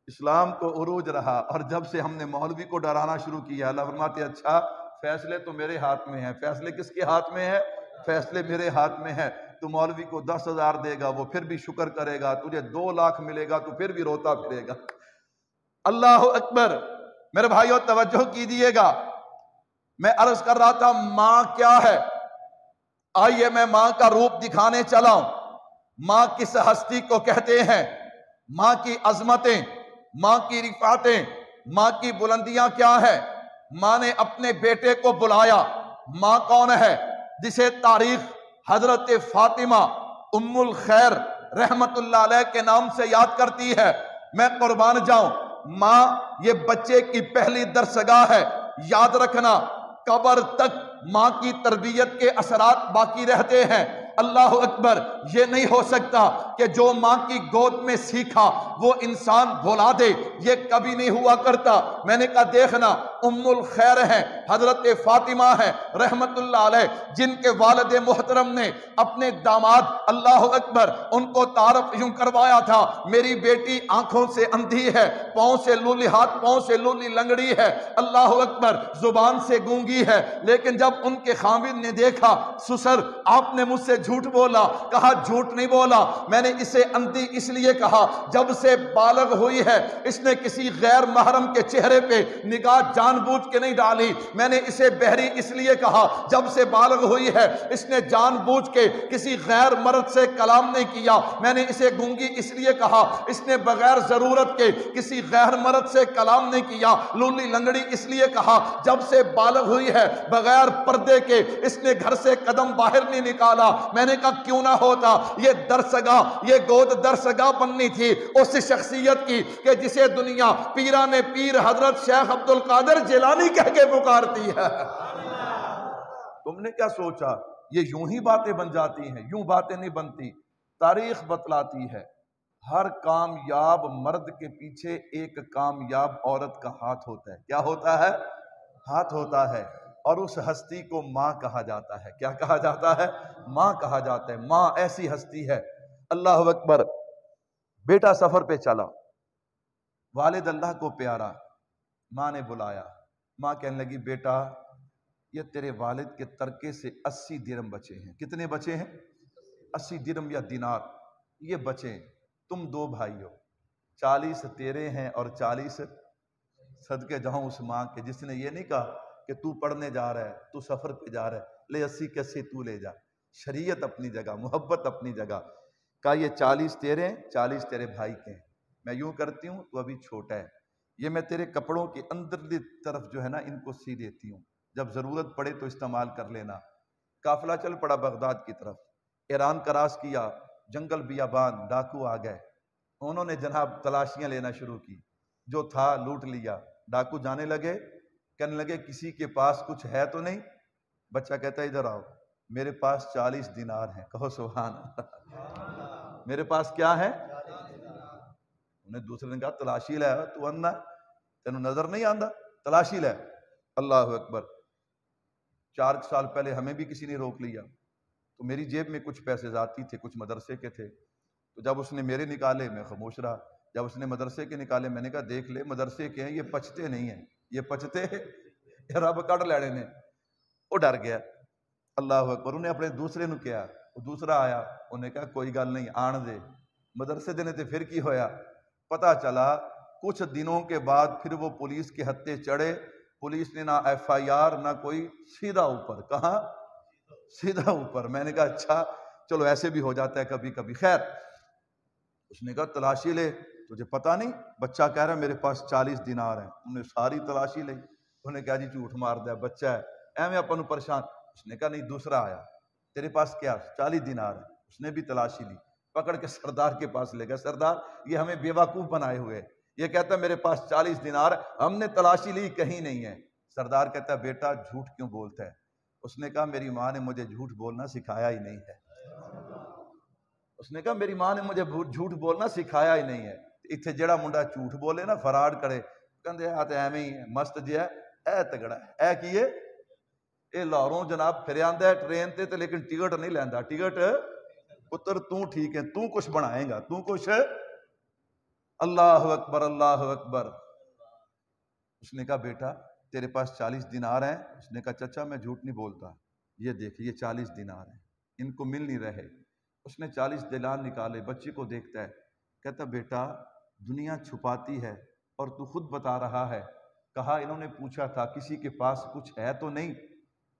اسلام کو عروج رہا۔ اور جب سے ہم نے مولوی کو ڈرانا شروع کیا، اللہ فرماتے اچھا فیصلے تو میرے ہاتھ میں ہیں۔ فیصلے کس کے ہاتھ میں ہے؟ فیصلے میرے ہاتھ میں ہے۔ تو مولوی کو 10,000 دے گا وہ پھر بھی شکر کرے گا، تجھے 2 لاکھ ملے گا تو پھر بھی روتا پھرے گا۔ اللہ اکبر۔ میرے بھائیو توجہ کیجئے گا، میں عرض کر رہا تھا ماں کیا ہے؟ آئیے میں ماں کا روپ دکھانے چلا ہوں۔ ماں کس ہستی کو کہتے ہیں؟ ماں کی عظمتیں، ماں کی رفعتیں، ماں کی بلندیاں کیا ہے؟ ماں نے اپنے بیٹے کو بلایا۔ ماں کون ہے؟ جسے تاریخ حضرت فاطمہ ام الخیر رحمت اللہ علیہ کے نام سے یاد کرتی ہے۔ میں قربان جاؤں، ماں یہ بچے کی پہلی درسگاہ ہے۔ یاد رکھنا قبر تک ماں کی تربیت کے اثرات باقی رہتے ہیں۔ اللہ اکبر۔ یہ نہیں ہو سکتا کہ جو ماں کی گود میں سیکھا وہ انسان بھولا دے، یہ کبھی نہیں ہوا کرتا۔ میں نے کہا دیکھنا ام الخیر ہیں، حضرت فاطمہ ہیں رحمت اللہ علیہ، جن کے والد محترم نے اپنے داماد اللہ اکبر ان کو تعارف یوں کروایا تھا، میری بیٹی آنکھوں سے اندھی ہے، پاؤں سے لولی، ہاتھ پاؤں سے لولی لنگڑی ہے، اللہ اکبر، زبان سے گونگی ہے۔ لیکن جب ان کے خاوند نے دیکھا سسر آپ نے مجھ سے جھوٹ بولا، کہا جھوٹ نہیں بولا، میں نے اسے اندھی اس لیے کہا جب سے بالغ ہوئی ہے اس نے کسی غیر محرم کے چہرے پہ نگاہ جان بوجھ کے نہیں ڈالی، میں نے اسے بہری اس لیے کہا جب سے بالغ ہوئی ہے اس نے جان بوجھ کے کسی غیر مرد سے کلام نہیں کیا، میں نے اسے گونگی اس لیے کہا اس نے بغیر ضرورت کے کسی غیر مرد سے کلام نہیں کیا، لولی لنگڑی اس لیے کہا جب سے بالغ ہوئی ہے بغیر پردے کے اس نے گھر سے قدم باہر نہیں نکالا۔ میں نے کہا کیوں نہ ہوتا، یہ درسگاہ، یہ گود درسگاہ بننی تھی اس شخصیت کی کہ جسے دنیا پیران پیر حضرت شیخ عبد القادر جیلانی کہہ کے پکارتی ہے۔ تم نے کیا سوچا یہ یوں ہی باتیں بن جاتی ہیں؟ یوں باتیں نہیں بنتی۔ تاریخ بتلاتی ہے ہر کامیاب مرد کے پیچھے ایک کامیاب عورت کا ہاتھ ہوتا ہے۔ کیا ہوتا ہے؟ ہاتھ ہوتا ہے، اور اس ہستی کو ماں کہا جاتا ہے۔ کیا کہا جاتا ہے؟ ماں کہا جاتا ہے۔ ماں ایسی ہستی ہے، اللہ اکبر۔ بیٹا سفر پہ چلا، والد اللہ کو پیارا، ماں نے بلایا، ماں کہنے لگی بیٹا یہ تیرے والد کے ترکے سے 80 درہم بچے ہیں۔ کتنے بچے ہیں؟ 80 درہم یا دینار، یہ بچے ہیں۔ تم 2 بھائی ہو، 40 تیرے ہیں اور 40 صدقے جاؤں اس ماں کے جس نے یہ نہیں کہا کہ تو پڑھنے جا رہا ہے، تو سفر پہ جا رہا ہے، لے 80 کے 80 تو لے جا۔ شریعت اپنی جگہ، محبت اپنی جگہ۔ کہا یہ 40 تیرے ہیں، 40 تیرے بھائی کے ہیں، میں یوں کرتی ہوں تو ابھی چھوٹا ہے، یہ میں تیرے کپڑوں کی اندرلی طرف جو ہے نا ان کو سی دیتی ہوں، جب ضرورت پڑے تو استعمال کر لینا۔ قافلہ چل پڑا بغداد کی طرف، ایران کراس کیا، جنگل بیابان، ڈاکو آ گئے، انہوں نے جناب تلاشیاں لینا شروع کی، جو تھا لوٹ لیا۔ ڈاکو جانے لگے، کہنے لگے کسی کے پاس کچھ ہے تو نہیں؟ بچہ کہتا ہے ادھر آؤ، میرے پاس 40 دینار ہیں، کہو سبحان اللہ۔ میرے پاس کیا ہے؟ انہیں دوسرے نے کہا تلاشی لے، تو اندھا تینوں نظر نہیں آندا، تلاشی لے۔ اللہ اکبر۔ 4 سال پہلے ہمیں بھی کسی نے روک لیا، تو میری جیب میں کچھ پیسے ذاتی تھے، کچھ مدرسے کے تھے، تو جب اس نے میرے نکالے میں خاموش رہا، جب اس نے مدرسے کے نکالے میں نے کہا دیکھ لے مدرسے کے ہیں، یہ پچتے نہیں ہیں، یہ پچتے رب کٹ لینے نے۔ وہ ڈر گیا۔ اللہ اکبر۔ انہیں اپنے دوسرے نو کیا، وہ دوسرا آیا، انہیں کہا کوئی گل نہیں آن دے، مدرسے دینے تے پھر کی ہویا؟ پتہ چلا کچھ دنوں کے بعد پھر وہ پولیس کے ہتھے چڑھے، پولیس نے نہ ایف آئی آر نہ کوئی، سیدھا اوپر۔ کہاں؟ سیدھا اوپر۔ میں نے کہا اچھا چلو ایسے بھی ہو جاتا ہے کبھی کبھی، خیر۔ اس نے کہا تلاشی لے، تجھے پتہ نہیں؟ بچہ کہہ رہا ہے میرے پاس 40 دینار ہیں۔ انہوں نے ساری تلاشی لی، انہوں نے کہا جی جھوٹ مار دیا، بچہ ہے ایویں اپن پریشان۔ اس نے کہا نہیں، دوسرا آیا، تیرے پاس کیا؟ 40 دینار ہے۔ اس نے بھی تلاشی لی، پکڑ کے سردار کے پاس لے گیا۔ سردار یہ ہمیں بیوقوف بنائے ہوئے، یہ کہتا ہے میرے پاس 40 دینار، ہم نے تلاشی لی کہیں نہیں ہے۔ سردار کہتا ہے بیٹا جھوٹ کیوں بولتا ہے؟ اس نے کہا میری ماں نے مجھے جھوٹ بولنا سکھایا ہی نہیں ہے۔ اس نے کہا میری ماں نے مجھے جھوٹ بولنا سکھایا ہی نہیں ہے۔ اتنے جڑا منڈا جھوٹ بولے نا، فراڈ کرے، کہندے آ تے ایویں ہی ہے، مست جہا اے تگڑا ہے، اے کیے اے لاہوروں جناب پھر آندا ہے ٹرین تے لیکن ٹکٹ نہیں لیندا۔ ٹکٹ پتر تو ٹھیک ہے، تو کچھ بنائے گا، تو کچھ۔ اللہ اکبر، اللہ اکبر۔ اس نے کہا بیٹا تیرے پاس 40 دینار ہیں؟ اس نے کہا چچا میں جھوٹ نہیں بولتا، یہ دیکھ یہ 40 دینار ہیں، ان کو مل نہیں رہے۔ اس نے 40 دینار نکالے، بچے کو دیکھتا ہے، کہتا بیٹا دنیا چھپاتی ہے اور تو خود بتا رہا ہے، کہا انہوں نے پوچھا تھا کسی کے پاس کچھ ہے تو نہیں؟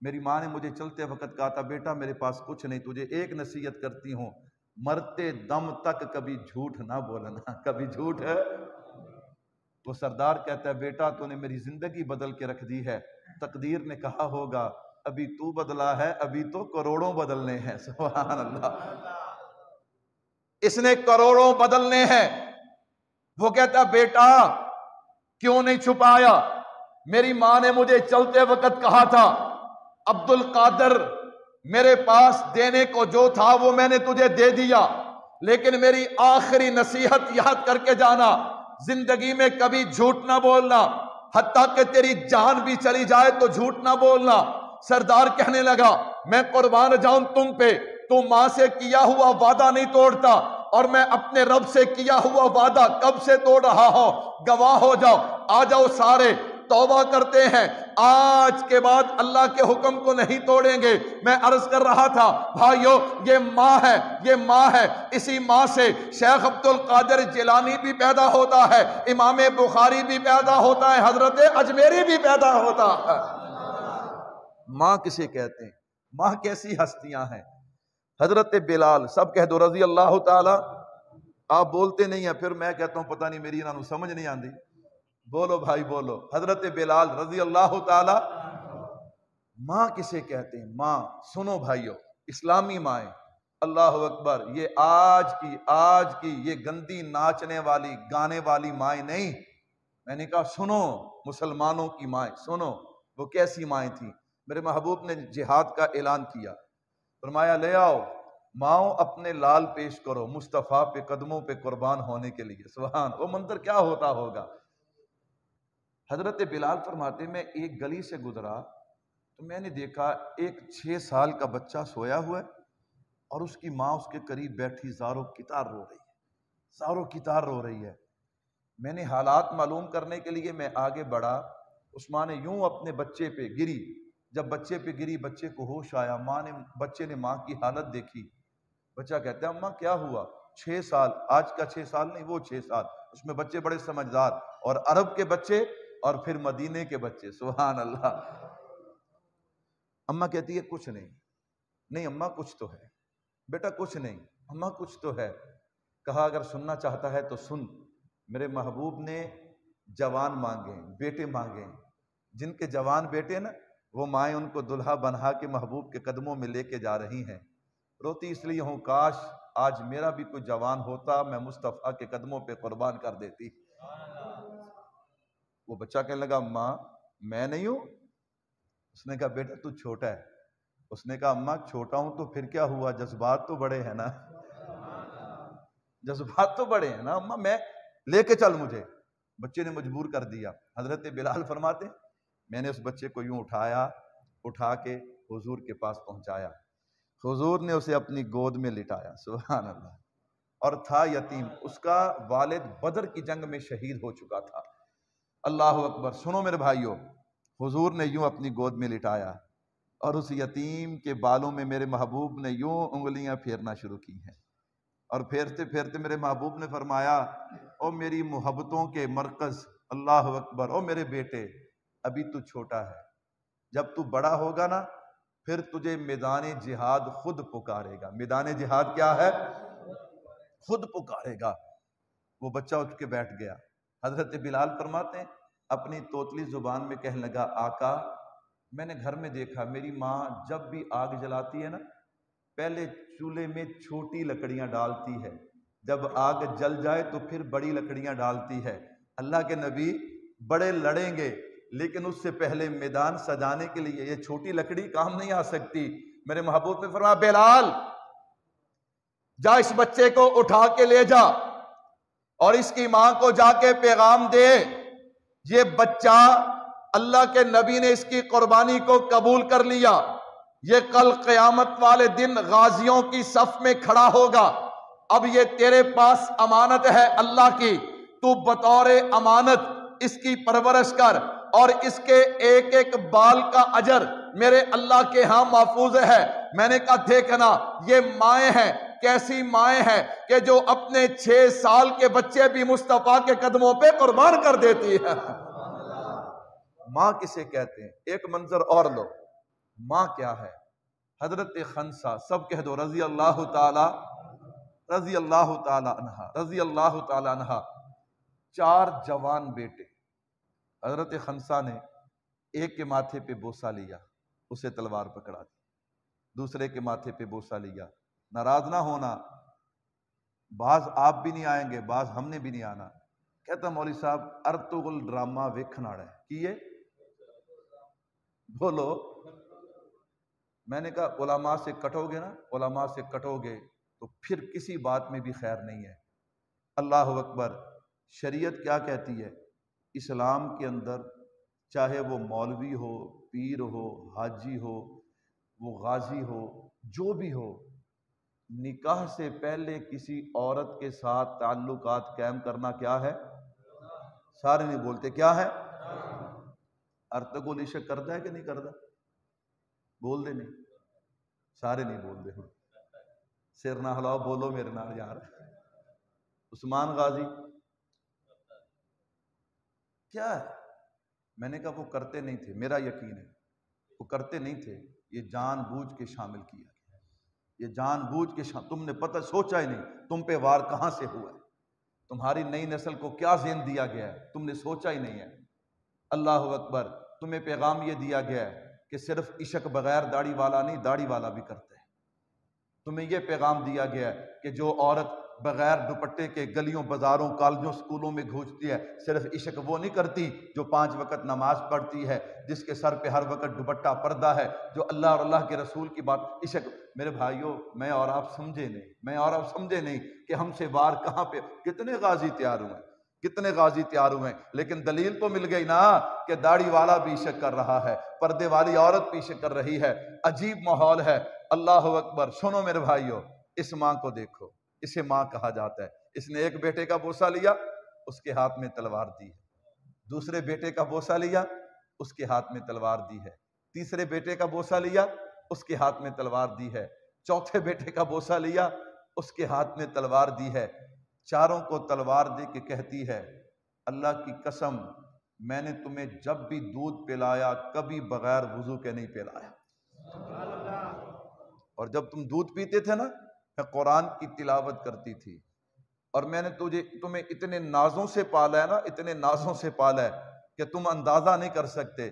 میری ماں نے مجھے چلتے وقت کہا تھا بیٹا میرے پاس کچھ نہیں، تجھے ایک نصیحت کرتی ہوں، مرتے دم تک کبھی جھوٹ نہ بولنا، کبھی جھوٹ ہے۔ وہ سردار کہتا ہے بیٹا تو نے میری زندگی بدل کے رکھ دی ہے، تقدیر نے کہا ہوگا ابھی تو بدلا ہے، ابھی تو کروڑوں بدلنے ہیں۔ سبحان اللہ، اس نے کروڑوں بدلنے ہیں۔ وہ کہتا بیٹا کیوں نہیں چھپایا؟ میری ماں نے مجھے چلتے وقت کہا تھا عبد القادر میرے پاس دینے کو جو تھا وہ میں نے تجھے دے دیا، لیکن میری آخری نصیحت یاد کر کے جانا، زندگی میں کبھی جھوٹ نہ بولنا، حتیٰ کہ تیری جان بھی چلی جائے تو جھوٹ نہ بولنا۔ سردار کہنے لگا میں قربان جاؤں تم پہ، تو ماں سے کیا ہوا وعدہ نہیں توڑتا، اور میں اپنے رب سے کیا ہوا وعدہ کب سے توڑ رہا ہوں، گواہ ہو جاؤ۔ آ جاؤ سارے توبہ کرتے ہیں، آج کے بعد اللہ کے حکم کو نہیں توڑیں گے۔ میں عرض کر رہا تھا بھائیو یہ ماں ہے، یہ ماں ہے، اسی ماں سے شیخ عبد القادر جیلانی بھی پیدا ہوتا ہے، امام بخاری بھی پیدا ہوتا ہے، حضرت اجمیری بھی پیدا ہوتا ہے۔ ماں کسے کہتے ہیں؟ ماں کیسی ہستیاں ہیں؟ حضرت بلال، سب کہہ دو رضی اللہ تعالی۔ آپ بولتے نہیں ہیں، پھر میں کہتا ہوں پتہ نہیں میری انہوں نے سمجھ نہیں آندی، بولو بھائی بولو۔ حضرت بلال رضی اللہ تعالی۔ ماں کسے کہتے ہیں؟ ماں، سنو بھائیو، اسلامی مائیں، اللہ اکبر، یہ آج کی یہ گندی ناچنے والی گانے والی مائیں نہیں۔ میں نے کہا سنو مسلمانوں کی مائیں، سنو وہ کیسی مائیں تھیں۔ میرے محبوب نے جہاد کا اعلان کیا، فرمایا لے آؤ ماؤں اپنے لال پیش کرو مصطفیٰ پہ قدموں پہ قربان ہونے کے لیے۔ سبحان، وہ منظر کیا ہوتا ہوگا۔ حضرت بلال فرماتے میں ایک گلی سے گزرا تو میں نے دیکھا ایک 6 سال کا بچہ سویا ہوا ہے اور اس کی ماں اس کے قریب بیٹھی زاروں کی طرح رو رہی ہے، زاروں کی طرح رو رہی ہے۔ میں نے حالات معلوم کرنے کے لیے میں آگے بڑھا، اس ماں نے یوں اپنے بچے پہ گری، جب بچے پہ گری بچے کو ہوش آیا، بچے نے ماں کی حالت دیکھی، بچہ کہتا ہے اماں کیا ہوا؟ 6 سال، آج کا 6 سال نہیں وہ 6 سال، اس میں بچے بڑے سمجھدار، اور عرب کے بچے اور پھر مدینے کے بچے، سبحان اللہ۔ اماں کہتی ہے کچھ نہیں، نہیں اماں کچھ تو ہے، بیٹا کچھ نہیں، اماں کچھ تو ہے۔ کہا اگر سننا چاہتا ہے تو سن، میرے محبوب نے جوان مانگے، بیٹے مانگے، جن کے جوان بیٹے نا وہ مائیں ان کو دلہا بنہا کے محبوب کے قدموں میں لے کے جا رہی ہیں۔ روتی اس لیے ہوں کاش آج میرا بھی کوئی جوان ہوتا، میں مصطفیٰ کے قدموں پہ قربان کر دیتی۔ وہ بچہ کہنے لگا ماں میں نہیں ہوں؟ اس نے کہا بیٹا تو چھوٹا ہے۔ اس نے کہا اماں چھوٹا ہوں تو پھر کیا ہوا، جذبات تو بڑے ہیں نا، جذبات تو بڑے ہیں نا اماں، میں لے کے چل مجھے۔ بچے نے مجبور کر دیا۔ حضرت بلال فرماتے میں نے اس بچے کو یوں اٹھایا، اٹھا کے حضور کے پاس پہنچایا، حضور نے اسے اپنی گود میں لٹایا، سبحان اللہ، اور تھا یتیم، اس کا والد بدر کی جنگ میں شہید ہو چکا تھا۔ اللہ اکبر۔ سنو میرے بھائیوں، حضور نے یوں اپنی گود میں لٹایا اور اس یتیم کے بالوں میں میرے محبوب نے یوں انگلیاں پھیرنا شروع کی ہیں، اور پھیرتے پھیرتے میرے محبوب نے فرمایا او میری محبتوں کے مرکز، اللہ اکبر، او میرے بیٹے ابھی تو چھوٹا ہے، جب تو بڑا ہوگا نا پھر تجھے میدان جہاد خود پکارے گا۔ میدان جہاد کیا ہے؟ خود پکارے گا۔ وہ بچہ اٹھ کے بیٹھ گیا۔ حضرت بلال فرماتے ہیں اپنی توتلی زبان میں کہنے لگا آقا میں نے گھر میں دیکھا میری ماں جب بھی آگ جلاتی ہے نا پہلے چولہے میں چھوٹی لکڑیاں ڈالتی ہے، جب آگ جل جائے تو پھر بڑی لکڑیاں ڈالتی ہے۔ اللہ کے نبی بڑے لڑیں گے لیکن اس سے پہلے میدان سجانے کے لیے یہ چھوٹی لکڑی کام نہیں آ سکتی۔ میرے محبوب نے فرمایا بلال جا اس بچے کو اٹھا کے لے جا اور اس کی ماں کو جا کے پیغام دے یہ بچہ اللہ کے نبی نے اس کی قربانی کو قبول کر لیا، یہ کل قیامت والے دن غازیوں کی صف میں کھڑا ہوگا، اب یہ تیرے پاس امانت ہے اللہ کی، تو بطور امانت اس کی پرورش کر اور اس کے ایک ایک بال کا اجر میرے اللہ کے ہاں محفوظ ہے۔ میں نے کہا دیکھنا یہ مائیں ہیں، کیسی مائیں ہیں کہ جو اپنے 6 سال کے بچے بھی مصطفیٰ کے قدموں پہ قربان کر دیتی ہے۔ ماں کسے کہتے ہیں؟ ایک منظر اور لو، ماں کیا ہے؟ حضرت خنسا، سب کہہ دو رضی اللہ تعالی عنہا، رضی اللہ تعالی عنہا، 4 جوان بیٹے۔ حضرت خنسا نے ایک کے ماتھے پہ بوسہ لیا، اسے تلوار پکڑا دی، دوسرے کے ماتھے پہ بوسہ لیا۔ ناراض نہ ہونا، بعض آپ بھی نہیں آئیں گے، بعض ہم نے بھی نہیں آنا۔ کہتا مولوی صاحب ارطغرل ڈرامہ ویکھنا رہا ہے کیے بولو۔ میں نے کہا علماء سے کٹو گے نا، علماء سے کٹو گے تو پھر کسی بات میں بھی خیر نہیں ہے۔ اللہ اکبر۔ شریعت کیا کہتی ہے؟ اسلام کے اندر چاہے وہ مولوی ہو، پیر ہو، حاجی ہو، وہ غازی ہو، جو بھی ہو، نکاح سے پہلے کسی عورت کے ساتھ تعلقات قائم کرنا کیا ہے؟ سارے نہیں بولتے کیا ہے؟ ارطغرل عشق کرتا ہے کہ نہیں کرتا؟ بول دے نہیں، سارے نہیں بول دے، سر نہ ہلاؤ، بولو میرے نال یار۔ عثمان غازی کیا ہے؟ میں نے کہا وہ کرتے نہیں تھے، میرا یقین ہے وہ کرتے نہیں تھے، یہ جان بوجھ کے شامل کیا گیا، یہ جان بوجھ کے تم نے پتہ سوچا ہی نہیں تم پہ وار کہاں سے ہوا ہے، تمہاری نئی نسل کو کیا ذہن دیا گیا ہے، تم نے سوچا ہی نہیں ہے۔ اللہ اکبر۔ تمہیں پیغام یہ دیا گیا ہے کہ صرف عشق بغیر داڑھی والا نہیں، داڑھی والا بھی کرتا ہے۔ تمہیں یہ پیغام دیا گیا ہے کہ جو عورت بغیر دوپٹے کے گلیوں بازاروں کالجوں سکولوں میں گھومتی ہے صرف عشق وہ نہیں کرتی جو 5 وقت نماز پڑھتی ہے، جس کے سر پہ ہر وقت دوپٹہ پردہ ہے، جو اللہ اور اللہ کے رسول کی بات عشق۔ میرے بھائیوں میں اور آپ سمجھے نہیں کہ ہم سے وار کہاں پہ، کتنے غازی تیار ہوئے ہیں، لیکن دلیل تو مل گئی نا کہ داڑھی والا بھی عشق کر رہا ہے، پردے والی عورت بھی عشق کر رہی ہے، عجیب ماحول ہے۔ اللہ اکبر۔ سنو میرے بھائیوں، اس ماں کو دیکھو، اسے ماں کہا جاتا ہے۔ اس نے ایک بیٹے کا بوسہ لیا، اس کے ہاتھ میں تلوار دی ہے، دوسرے بیٹے کا بوسہ لیا، اس کے ہاتھ میں تلوار دی ہے، تیسرے بیٹے کا بوسہ لیا، اس کے ہاتھ میں تلوار دی ہے، چوتھے بیٹے کا بوسہ لیا، اس کے ہاتھ میں تلوار دی ہے، چاروں کو تلوار دے کے کہتی ہے اللہ کی قسم میں نے تمہیں جب بھی دودھ پلایا کبھی بغیر وضو کے نہیں پلایا، اور جب تم دودھ پیتے تھے نا میں قرآن کی تلاوت کرتی تھی، اور میں نے تمہیں اتنے نازوں سے پالا ہے نا، اتنے نازوں سے پالا ہے کہ تم اندازہ نہیں کر سکتے۔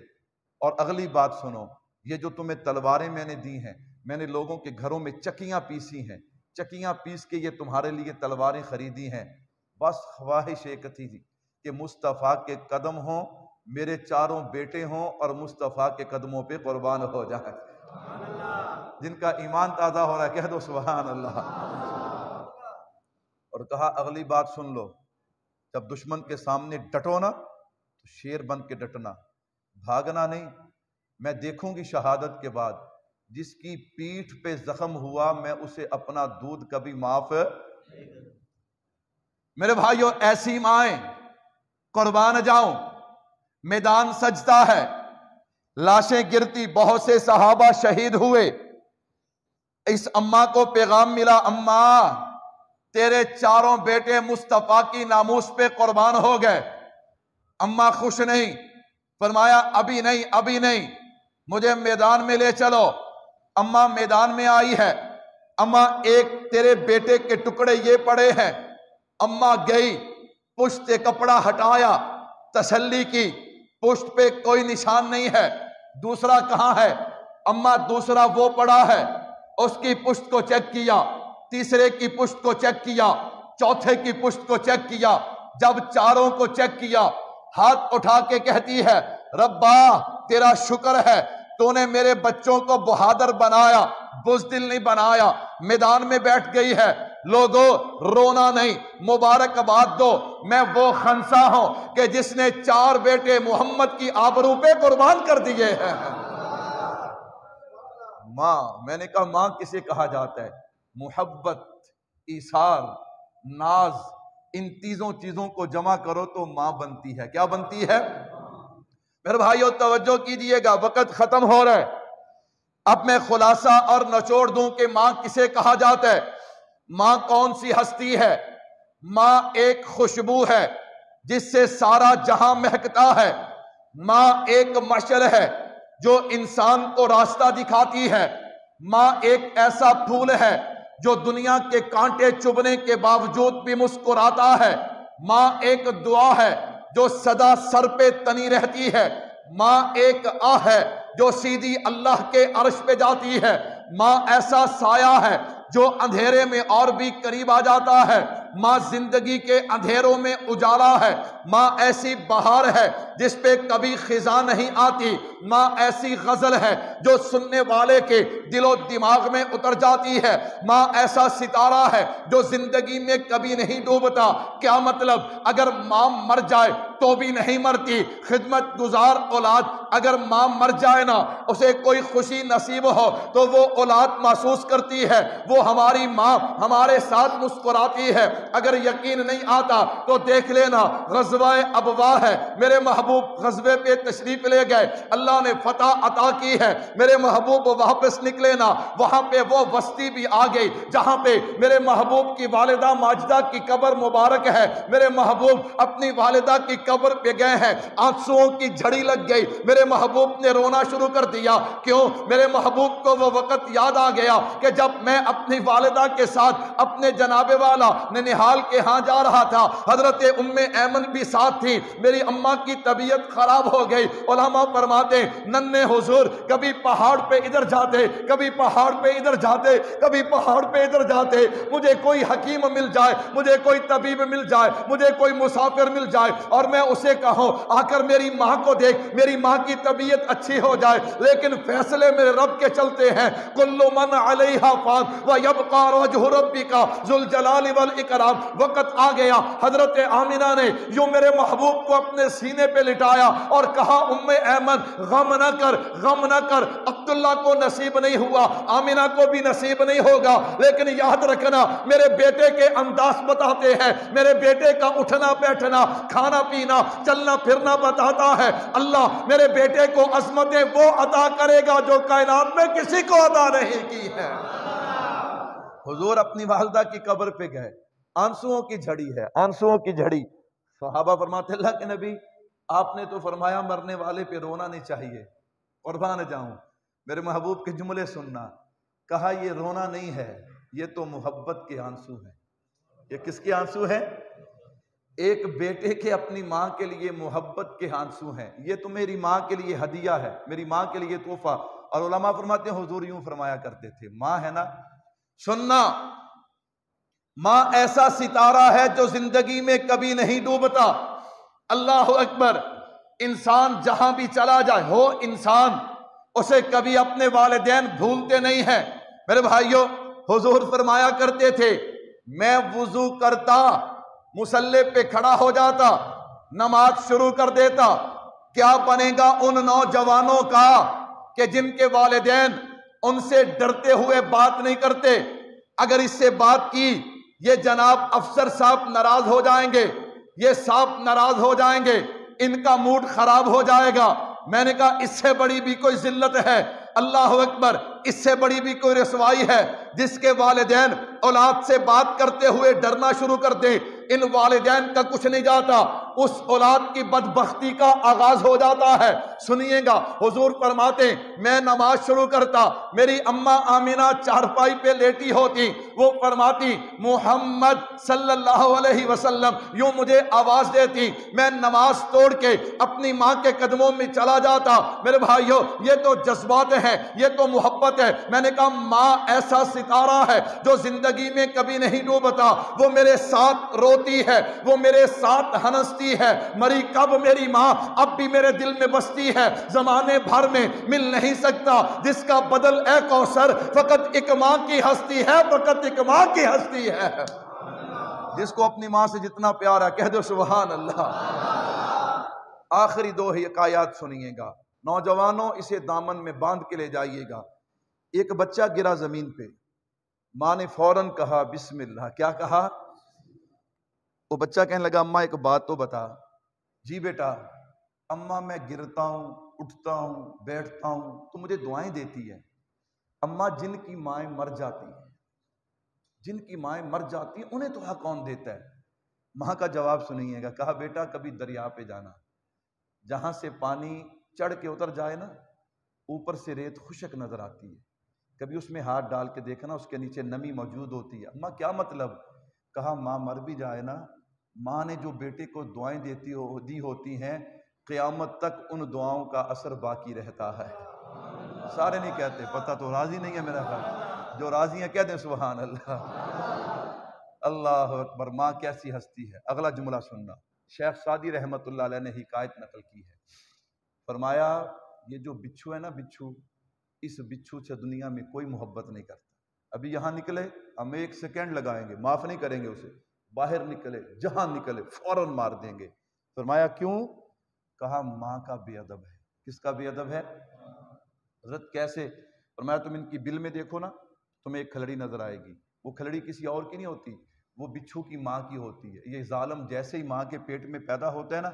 اور اگلی بات سنو، یہ جو تمہیں تلواریں میں نے دی ہیں، میں نے لوگوں کے گھروں میں چکیاں پیسی ہیں، چکیاں پیس کے یہ تمہارے لیے تلواریں خریدی ہیں، بس خواہش ایک تھی کہ مصطفیٰ کے قدم ہوں، میرے چاروں بیٹے ہوں اور مصطفیٰ کے قدموں پہ قربان ہو جائیں۔ جن کا ایمان تازہ ہو رہا ہے کہہ دو سبحان اللہ۔ اور کہا اگلی بات سن لو، جب دشمن کے سامنے ڈٹو نا تو شیر بن کے ڈٹنا، بھاگنا نہیں۔ میں دیکھوں گی شہادت کے بعد جس کی پیٹھ پہ زخم ہوا میں اسے اپنا دودھ کبھی معاف۔ میرے بھائیو ایسی مائیں قربان جاؤں، میدان سجتا ہے، لاشیں گرتی، بہت سے صحابہ شہید ہوئے۔ اس اماں کو پیغام ملا، اماں تیرے چاروں بیٹے مصطفیٰ کی ناموس پہ قربان ہو گئے۔ اماں خوش نہیں، فرمایا ابھی نہیں، ابھی نہیں، مجھے میدان میں لے چلو۔ اماں میدان میں آئی ہے، اماں ایک تیرے بیٹے کے ٹکڑے یہ پڑے ہیں۔ اماں گئی، پشت سے کپڑا ہٹایا، تسلی کی، پشت پہ کوئی نشان نہیں ہے۔ دوسرا کہاں ہے؟ اماں دوسرا وہ پڑا ہے، اس کی پشت کو چیک کیا، تیسرے کی پشت کو چیک کیا، چوتھے کی پشت کو چیک کیا۔ جب چاروں کو چیک کیا، ہاتھ اٹھا کے کہتی ہے ربا تیرا شکر ہے، تو نے میرے بچوں کو بہادر بنایا، بزدل نہیں بنایا۔ میدان میں بیٹھ گئی ہے، لوگوں رونا نہیں، مبارکباد دو، میں وہ خنسا ہوں کہ جس نے 4 بیٹے محمد کی آبرو پہ قربان کر دیے ہیں۔ ماں، میں نے کہا ماں کسے کہا جاتا ہے؟ محبت، ایثار، ناز، ان چیزوں کو جمع کرو تو ماں بنتی ہے۔ کیا بنتی ہے؟ میرے بھائیو توجہ کیجئے گا، وقت ختم ہو رہا ہے۔ اب میں خلاصہ اور نچوڑ دوں کہ ماں کسے کہا جاتا ہے۔ ماں کون سی ہستی ہے؟ ماں ایک خوشبو ہے جس سے سارا جہاں مہکتا ہے۔ ماں ایک مشعل ہے جو انسان کو راستہ دکھاتی ہے۔ ماں ایک ایسا پھول ہے جو دنیا کے کانٹے چبھنے کے باوجود بھی مسکراتا ہے۔ ماں ایک دعا ہے جو سدا سر پہ تنی رہتی ہے۔ ماں ایک آہ ہے جو سیدھی اللہ کے عرش پہ جاتی ہے۔ ماں ایسا سایہ ہے جو اندھیرے میں اور بھی قریب آ جاتا ہے۔ ماں زندگی کے اندھیروں میں اجالا ہے۔ ماں ایسی بہار ہے جس پہ کبھی خزاں نہیں آتی۔ ماں ایسی غزل ہے جو سننے والے کے دل و دماغ میں اتر جاتی ہے۔ ماں ایسا ستارہ ہے جو زندگی میں کبھی نہیں ڈوبتا۔ کیا مطلب؟ اگر ماں مر جائے تو بھی نہیں مرتی۔ خدمت گزار اولاد اگر ماں مر جائے نا، اسے کوئی خوشی نصیب ہو تو وہ اولاد محسوس کرتی ہے وہ ہماری ماں ہمارے ساتھ مسکراتی ہے۔ اگر یقین نہیں آتا تو دیکھ لینا، غزوہ ابوا ہے، میرے محبوب غزوے پہ تشریف لے گئے، اللہ نے فتح عطا کی ہے، میرے محبوب واپس نکلے نا، وہاں پہ وہ بستی بھی آ گئی جہاں پہ میرے محبوب کی والدہ ماجدہ کی قبر مبارک ہے۔ میرے محبوب اپنی والدہ کی قبر پہ گئے ہیں، آنسوؤں کی جھڑی لگ گئی، میرے محبوب نے رونا شروع کر دیا۔ کیوں؟ میرے محبوب کو وہ وقت یاد آ گیا کہ جب میں اپنی والدہ کے ساتھ اپنے جناب والا ننہال کے ہاں جا رہا تھا، حضرت ام ایمن بھی ساتھ تھی، میری اماں کی طبیعت خراب ہو گئی۔ علماء فرماتے ننھے حضور کبھی پہاڑ پہ ادھر جاتے، کبھی پہاڑ پہ ادھر جاتے، کبھی پہاڑ پہ ادھر جاتے، مجھے کوئی حکیم مل جائے، مجھے کوئی طبیب مل جائے، مجھے کوئی مسافر مل جائے اور میں اسے کہوں آ کر میری ماں کو دیکھ، میری ماں کی طبیعت اچھی ہو جائے۔ لیکن فیصلے میرے رب کے چلتے ہیں، کل من علیہا فان ویبقى وجہ ربک ذو الجلال والاکرام۔ وقت آ گیا، حضرت آمنہ نے یوں میرے محبوب کو اپنے سینے پہ لٹایا اور کہا ام ایمن غم نہ کر، غم نہ کر، عبداللہ کو نصیب نہیں ہوا، آمنہ کو بھی نصیب نہیں ہوگا، لیکن یاد رکھنا میرے بیٹے کے انداز بتاتے ہیں، میرے بیٹے کا اٹھنا بیٹھنا، کھانا پینا، چلنا پھرنا بتاتا ہے۔ اللہ میرے بیٹے کو عظمتیں وہ عطا کرے گا جو کائنات میں کسی کو عطا نہیں کی ہے۔ حضور اپنی والدہ کی قبر پہ گئے، آنسوؤں کی جھڑی ہے، آنسوؤں کی جھڑی۔ صحابہ فرماتے اللہ کے نبی آپ نے تو فرمایا مرنے والے پہ رونا نہیں چاہیے، قربان جاؤں میرے محبوب کے جملے سننا، کہا یہ رونا نہیں ہے، یہ تو محبت کے آنسو ہیں۔ یہ کس کے آنسو ہیں؟ ایک بیٹے کے اپنی ماں کے لیے محبت کے آنسو ہیں، یہ تو میری ماں کے لیے ہدیہ ہے، میری ماں کے لیے تحفہ۔ اور علماء فرماتے ہیں حضور یوں فرمایا کرتے تھے، ماں ہے نا، سننا، ماں ایسا ستارہ ہے جو زندگی میں کبھی نہیں ڈوبتا۔ اللہ اکبر، انسان جہاں بھی چلا جائے ہو انسان، اسے کبھی اپنے والدین بھولتے نہیں ہیں۔ میرے بھائیوں، حضور فرمایا کرتے تھے میں وضو کرتا، مصلی پہ کھڑا ہو جاتا، نماز شروع کر دیتا، کیا بنے گا ان نوجوانوں کا کہ جن کے والدین ان سے ڈرتے ہوئے بات نہیں کرتے؟ اگر اس سے بات کی یہ جناب افسر صاحب ناراض ہو جائیں گے، یہ صاحب ناراض ہو جائیں گے، ان کا موڈ خراب ہو جائے گا۔ میں نے کہا اس سے بڑی بھی کوئی ذلت ہے؟ اللہ اکبر، اس سے بڑی بھی کوئی رسوائی ہے جس کے والدین اولاد سے بات کرتے ہوئے ڈرنا شروع کر دیں؟ ان والدین کا کچھ نہیں جاتا، اس اولاد کی بدبختی کا آغاز ہو جاتا ہے۔ سنیے گا، حضور فرماتے میں نماز شروع کرتا، میری اماں آمینہ چارپائی پہ لیٹی ہوتی، وہ فرماتی محمد صلی اللہ علیہ وسلم، یوں مجھے آواز دیتی، میں نماز توڑ کے اپنی ماں کے قدموں میں چلا جاتا۔ میرے بھائیوں، یہ تو جذبات ہیں، یہ تو محبت ہے۔ میں نے کہا ماں ایسا ستارہ ہے جو زندگی میں کبھی نہیں ڈوبتا، وہ میرے ساتھ روتی ہے، وہ میرے ساتھ ہنستی ہے۔ مری کب میری ماں اب بھی میرے دل میں بستی ہے، زمانے بھر میں مل نہیں سکتا جس کا بدل اے کوثر، فقط ایک ماں کی ہستی ہے، فقط ایک ماں کی ہستی ہے۔ جس کو اپنی ماں سے جتنا پیار ہے کہہ دو سبحان اللہ۔ آخری دو حکایات سنیے گا، نوجوانوں اسے دامن میں باندھ کے لے جائیے گا۔ ایک بچہ گرا زمین پہ، ماں نے فوراً کہا بسم اللہ۔ کیا کہا؟ وہ بچہ کہنے لگا اماں ایک بات تو بتا۔ جی بیٹا۔ اماں میں گرتا ہوں، اٹھتا ہوں، بیٹھتا ہوں تو مجھے دعائیں دیتی ہے۔ اماں جن کی مائیں مر جاتی ہیں، جن کی مائیں مر جاتی ہیں انہیں تو حق کون دیتا ہے؟ ماں کا جواب سنیے گا، کہا بیٹا کبھی دریا پہ جانا، جہاں سے پانی چڑھ کے اتر جائے نا، اوپر سے ریت خشک نظر آتی ہے، کبھی اس میں ہاتھ ڈال کے دیکھنا اس کے نیچے نمی موجود ہوتی ہے۔ اماں کیا مطلب؟ کہا ماں مر بھی جائے نا، ماں نے جو بیٹے کو دعائیں دی ہوتی ہیں، قیامت تک ان دعاؤں کا اثر باقی رہتا ہے۔ سارے نہیں کہتے، پتہ تو راضی نہیں ہے میرا خیال، جو راضی ہیں کہہ دیں سبحان اللہ۔ اللہ اکبر، ماں کیسی ہستی ہے۔ اگلا جملہ سننا، شیخ سعدی رحمت اللہ علیہ نے حکایت نقل کی ہے، فرمایا یہ جو بچھو ہے نا، بچھو، اس بچھو سے دنیا میں کوئی محبت نہیں کرتا۔ ابھی یہاں نکلے ہم ایک سیکنڈ لگائیں گے، معاف نہیں کریں گے اسے، باہر نکلے جہاں نکلے فوراً مار دیں گے۔ فرمایا کیوں؟ کہا ماں کا بے ادب ہے۔ کس کا بے ادب ہے؟ حضرت کیسے؟ فرمایا تم ان کی بل میں دیکھو نا، تمہیں ایک کھلڑی نظر آئے گی، وہ کھلڑی کسی اور کی نہیں ہوتی، وہ بچھو کی ماں کی ہوتی ہے۔ یہ ظالم جیسے ہی ماں کے پیٹ میں پیدا ہوتا ہے نا،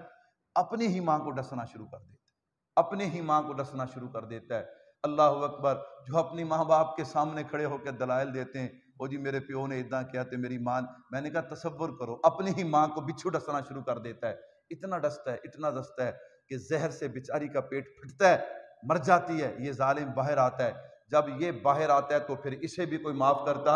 اپنی ہی ماں کو ڈسنا شروع کر دیتا ہے، اپنے ہی ماں کو ڈسنا شروع کر دیتا ہے۔ اللہ اکبر، جو اپنی ماں باپ کے سامنے کھڑے ہو کے دلائل دیتے ہیں، وہ جی میرے پیو نے اتنا کیا تھے، میری ماں، میں نے کہا تصور کرو اپنی ہی ماں کو بچھو ڈسنا شروع کر دیتا ہے، اتنا ڈستا ہے، اتنا ڈستا ہے کہ زہر سے بیچاری کا پیٹ پھٹتا ہے، مر جاتی ہے۔ یہ ظالم باہر آتا ہے، جب یہ باہر آتا ہے تو پھر اسے بھی کوئی معاف کرتا؟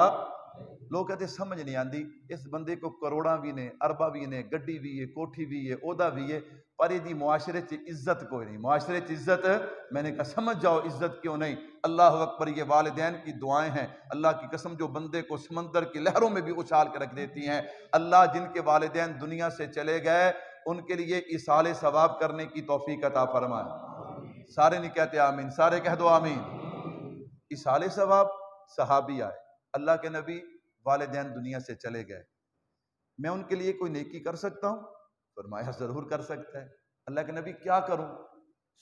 لوگ کہتے سمجھ نہیں آندی، اس بندے کو کروڑاں بھی نے، اربا بھی نے، گڈی بھی ہے، کوٹھی بھی ہے، عہدہ بھی ہے، پر یہ معاشرے چ عزت کوئی نہیں، معاشرے چ عزت۔ میں نے کہا سمجھ جاؤ عزت کیوں نہیں۔ اللہ اکبر، یہ والدین کی دعائیں ہیں، اللہ کی قسم، جو بندے کو سمندر کی لہروں میں بھی اچھال کے رکھ دیتی ہیں۔ اللہ جن کے والدین دنیا سے چلے گئے ان کے لیے ایصال ثواب کرنے کی توفیق عطا فرمائے۔ سارے نہیں کہتے آمین، سارے کہہ دو آمین۔ ایصال ثواب، صحابی آئے، اللہ کے نبی والدین دنیا سے چلے گئے، میں ان کے لیے کوئی نیکی کر سکتا ہوں؟ فرمایا ضرور کر سکتا ہے۔ اللہ کے نبی کیا کروں؟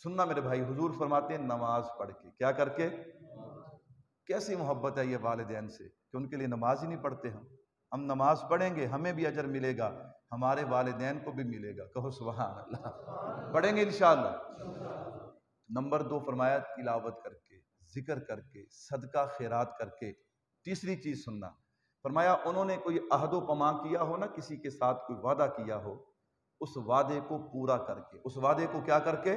سننا میرے بھائی، حضور فرماتے ہیں نماز پڑھ کے۔ کیا کر کے؟ کیسی محبت ہے یہ والدین سے کہ ان کے لیے نماز ہی نہیں پڑھتے ہم نماز پڑھیں گے، ہمیں بھی اجر ملے گا، ہمارے والدین کو بھی ملے گا، کہو سبحان اللہ، پڑھیں گے انشاءاللہ۔ نمبر 2 فرمایا تلاوت کر کے، ذکر کر کے، صدقہ خیرات کر کے۔ تیسری چیز سننا، فرمایا انہوں نے کوئی عہد و پیمان کیا ہو نا، کسی کے ساتھ کوئی وعدہ کیا ہو، اس وعدے کو پورا کر کے، اس وعدے کو کیا کر کے؟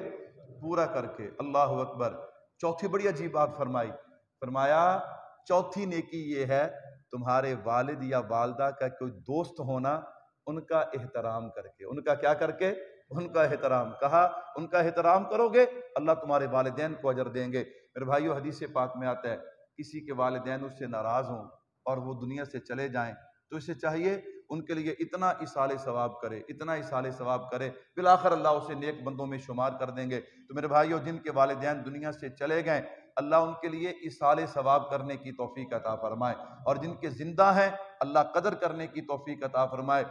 پورا کر کے۔ اللہ اکبر۔ چوتھی بڑی عجیب بات فرمائی، فرمایا چوتھی نیکی یہ ہے تمہارے والد یا والدہ کا کوئی دوست ہونا، ان کا احترام کر کے، ان کا کیا کر کے؟ ان کا احترام۔ کہا ان کا احترام کرو گے اللہ تمہارے والدین کو اجر دیں گے۔ میرے بھائیو حدیث پاک میں آتا ہے کسی کے والدین اس سے ناراض ہوں اور وہ دنیا سے چلے جائیں تو اسے چاہیے ان کے لیے اتنا ایصال ثواب کرے، اتنا ایصال ثواب کرے، بالآخر اللہ اسے نیک بندوں میں شمار کر دیں گے۔ تو میرے بھائیو جن کے والدین دنیا سے چلے گئے اللہ ان کے لیے ایصال ثواب کرنے کی توفیق عطا فرمائے، اور جن کے زندہ ہیں اللہ قدر کرنے کی توفیق عطا فرمائے۔